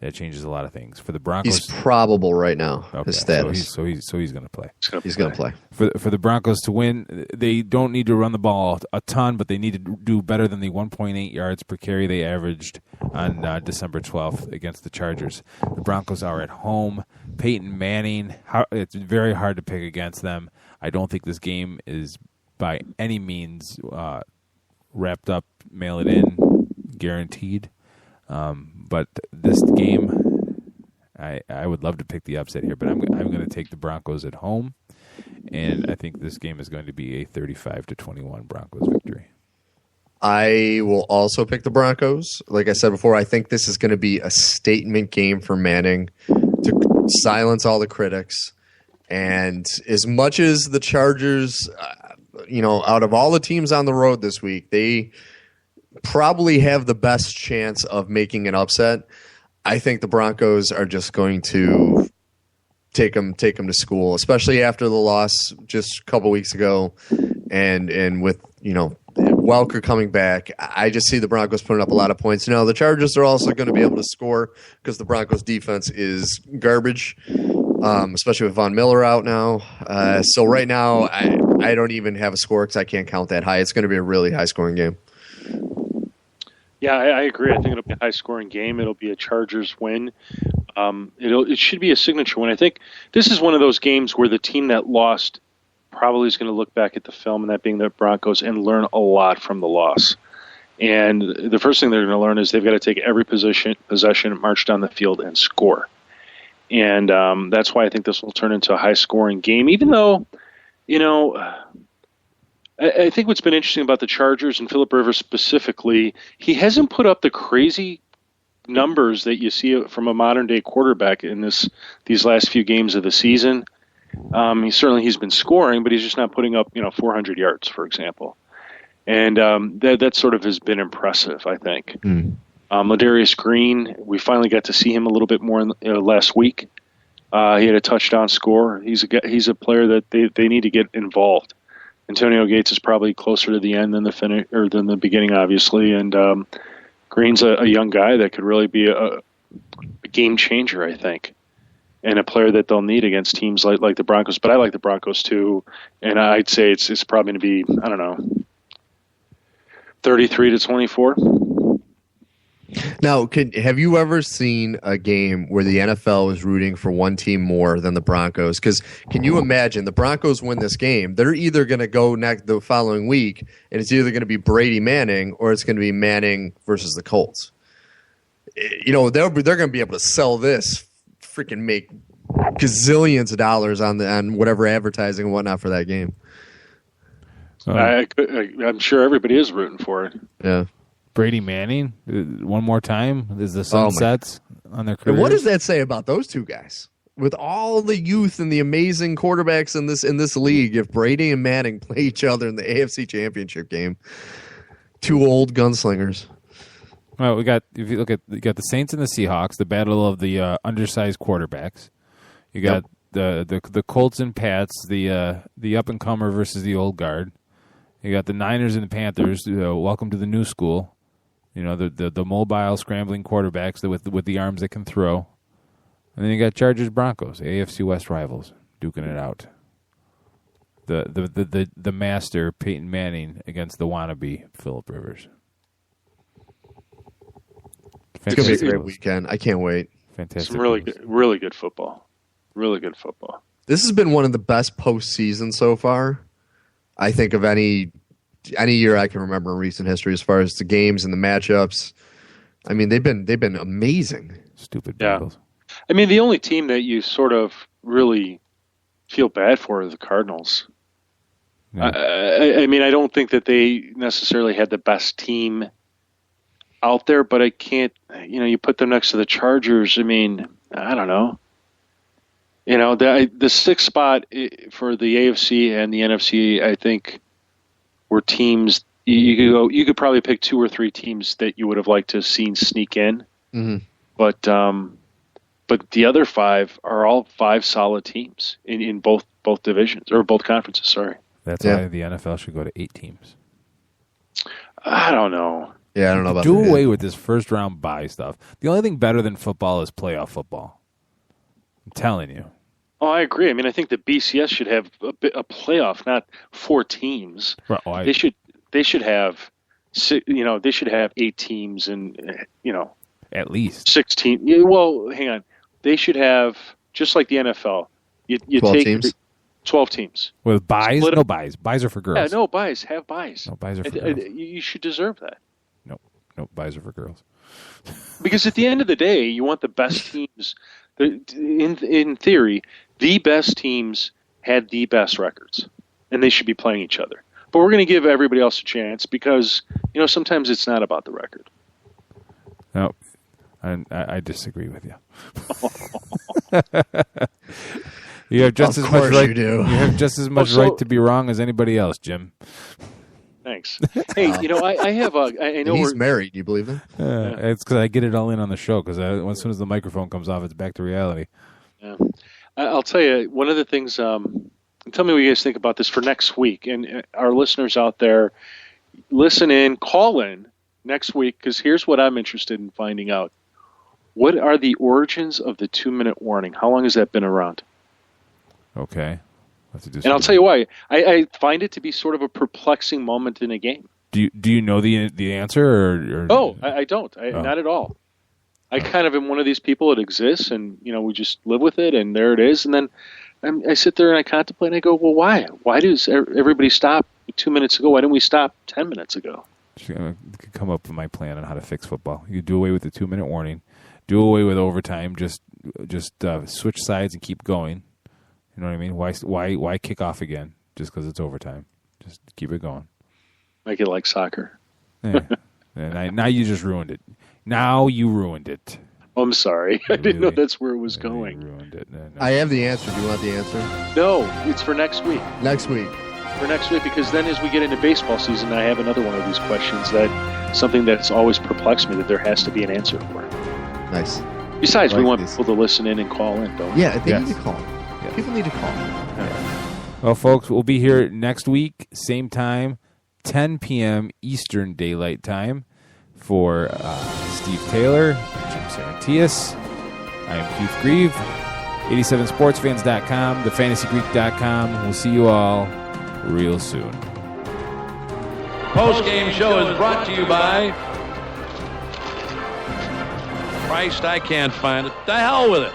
that changes a lot of things. For the Broncos, he's probable right now. Okay, his status. So he's going to play. He's going to play. For the Broncos to win, they don't need to run the ball a ton, but they need to do better than the 1.8 yards per carry they averaged on December 12th against the Chargers. The Broncos are at home. Peyton Manning, it's very hard to pick against them. I don't think this game is by any means wrapped up, mail it in, guaranteed. But this game, I would love to pick the upset here, but I'm going to take the Broncos at home, and I think this game is going to be a 35-21 Broncos victory. I will also pick the Broncos. Like I said before, I think this is going to be a statement game for Manning to silence all the critics. And as much as the Chargers, out of all the teams on the road this week, they probably have the best chance of making an upset. I think the Broncos are just going to take them to school, especially after the loss just a couple weeks ago, and with Welker coming back. I just see the Broncos putting up a lot of points. The Chargers are also going to be able to score because the Broncos defense is garbage, especially with Von Miller out now. So right now, I don't even have a score because I can't count that high. It's going to be a really high-scoring game. Yeah, I agree. I think it'll be a high-scoring game. It'll be a Chargers win. It should be a signature win. I think this is one of those games where the team that lost probably is going to look back at the film, and that being the Broncos, and learn a lot from the loss. And the first thing they're going to learn is they've got to take every possession, march down the field, and score. And that's why I think this will turn into a high-scoring game, even though, I think what's been interesting about the Chargers and Phillip Rivers specifically, he hasn't put up the crazy numbers that you see from a modern-day quarterback in these last few games of the season. He's been scoring, but he's just not putting up 400 yards, for example. And that sort of has been impressive, I think. Ladarius Green, we finally got to see him a little bit more last week. He had a touchdown score. He's a player that they need to get involved. Antonio Gates is probably closer to the end than the beginning, obviously. And Green's a young guy that could really be a game changer, I think, and a player that they'll need against teams like the Broncos. But I like the Broncos too, and I'd say it's probably going to be, I don't know, 33-24. Now, have you ever seen a game where the NFL is rooting for one team more than the Broncos? Because can you imagine the Broncos win this game? They're either going to go the following week, and it's either going to be Brady Manning or it's going to be Manning versus the Colts. They're going to be able to sell this, freaking make gazillions of dollars on whatever advertising and whatnot for that game. I'm sure everybody is rooting for it. Yeah. Brady Manning, one more time, is the sunsets on their careers. And what does that say about those two guys? With all the youth and the amazing quarterbacks in this league, if Brady and Manning play each other in the AFC Championship game, two old gunslingers. Well, you got the Saints and the Seahawks, the battle of the undersized quarterbacks. You got the Colts and Pats, the up and comer versus the old guard. You got the Niners and the Panthers. Welcome to the new school. The mobile scrambling quarterbacks with the arms that can throw. And then you got Chargers Broncos, AFC West rivals, duking it out. The master Peyton Manning against the wannabe Phillip Rivers. It's gonna be a great weekend. I can't wait. Fantastic. Some really good football. Really good football. This has been one of the best postseasons so far, I think, of any year I can remember in recent history, as far as the games and the matchups. I mean, they've been amazing. Stupid Bengals. I mean, the only team that you sort of really feel bad for are the Cardinals. Yeah. I mean, I don't think that they necessarily had the best team out there, but I can't, you put them next to the Chargers. I mean, I don't know. The sixth spot for the AFC and the NFC, I think, were teams you could probably pick two or three teams that you would have liked to have seen sneak in. Mm-hmm. But the other five are all five solid teams in both divisions or both conferences. Sorry. That's why the NFL should go to 8 teams. I don't know. Yeah, I don't know about do away with this first round bye stuff. The only thing better than football is playoff football. I'm telling you. Oh, I agree. I mean, I think the BCS should have a playoff, not 4 teams. Right. They should have, they should have 8 teams and at least 16. Yeah, well, hang on. They should have, just like the NFL. You 12 take teams. 12 teams with buys. No buys. Buys are for girls. Yeah, no buys. Have buys. No buys are for girls. You should deserve that. No buys are for girls. Because at the end of the day, you want the best teams. In theory, the best teams had the best records, and they should be playing each other. But we're going to give everybody else a chance because sometimes it's not about the record. No, I disagree with you. You have just as much right. You have just as much right to be wrong as anybody else, Jim. Thanks. Hey, I have a. I know he's married. Do you believe that? It's because I get it all in on the show. Because as soon as the microphone comes off, it's back to reality. Yeah, I'll tell you one of the things. Tell me what you guys think about this for next week, and our listeners out there, listen in, call in next week. Because here's what I'm interested in finding out: what are the origins of the 2-minute warning? How long has that been around? Okay. And I'll tell you why. I find it to be sort of a perplexing moment in a game. Do you know the answer? Or No, I don't. Not at all. I kind of am one of these people. It exists, and we just live with it, and there it is. And then I sit there and I contemplate, and I go, well, why? Why does everybody stop 2 minutes ago? Why didn't we stop 10 minutes ago? come up with my plan on how to fix football. You do away with the 2-minute warning, do away with overtime, just switch sides and keep going. You know what I mean? Why kick off again just because it's overtime? Just keep it going. Make it like soccer. Yeah. And now you just ruined it. Now you ruined it. Oh, I'm sorry. I didn't know that's where it was going. You ruined it. No. I have the answer. Do you want the answer? No, it's for next week. Next week. For next week, because then as we get into baseball season, I have another one of these questions something that's always perplexed me that there has to be an answer for. Nice. Besides, we want these. people to listen in and call in, don't we? Yeah, they need to call. Yeah. People need to call. Well, folks, we'll be here next week, same time, 10 p.m. Eastern Daylight Time for Steve Taylor, Jim Saranteas. I am Keith Grieve, 87sportsfans.com, thefantasygreek.com. We'll see you all real soon. Post-game show is brought to you by Christ, I can't find it. The hell with it.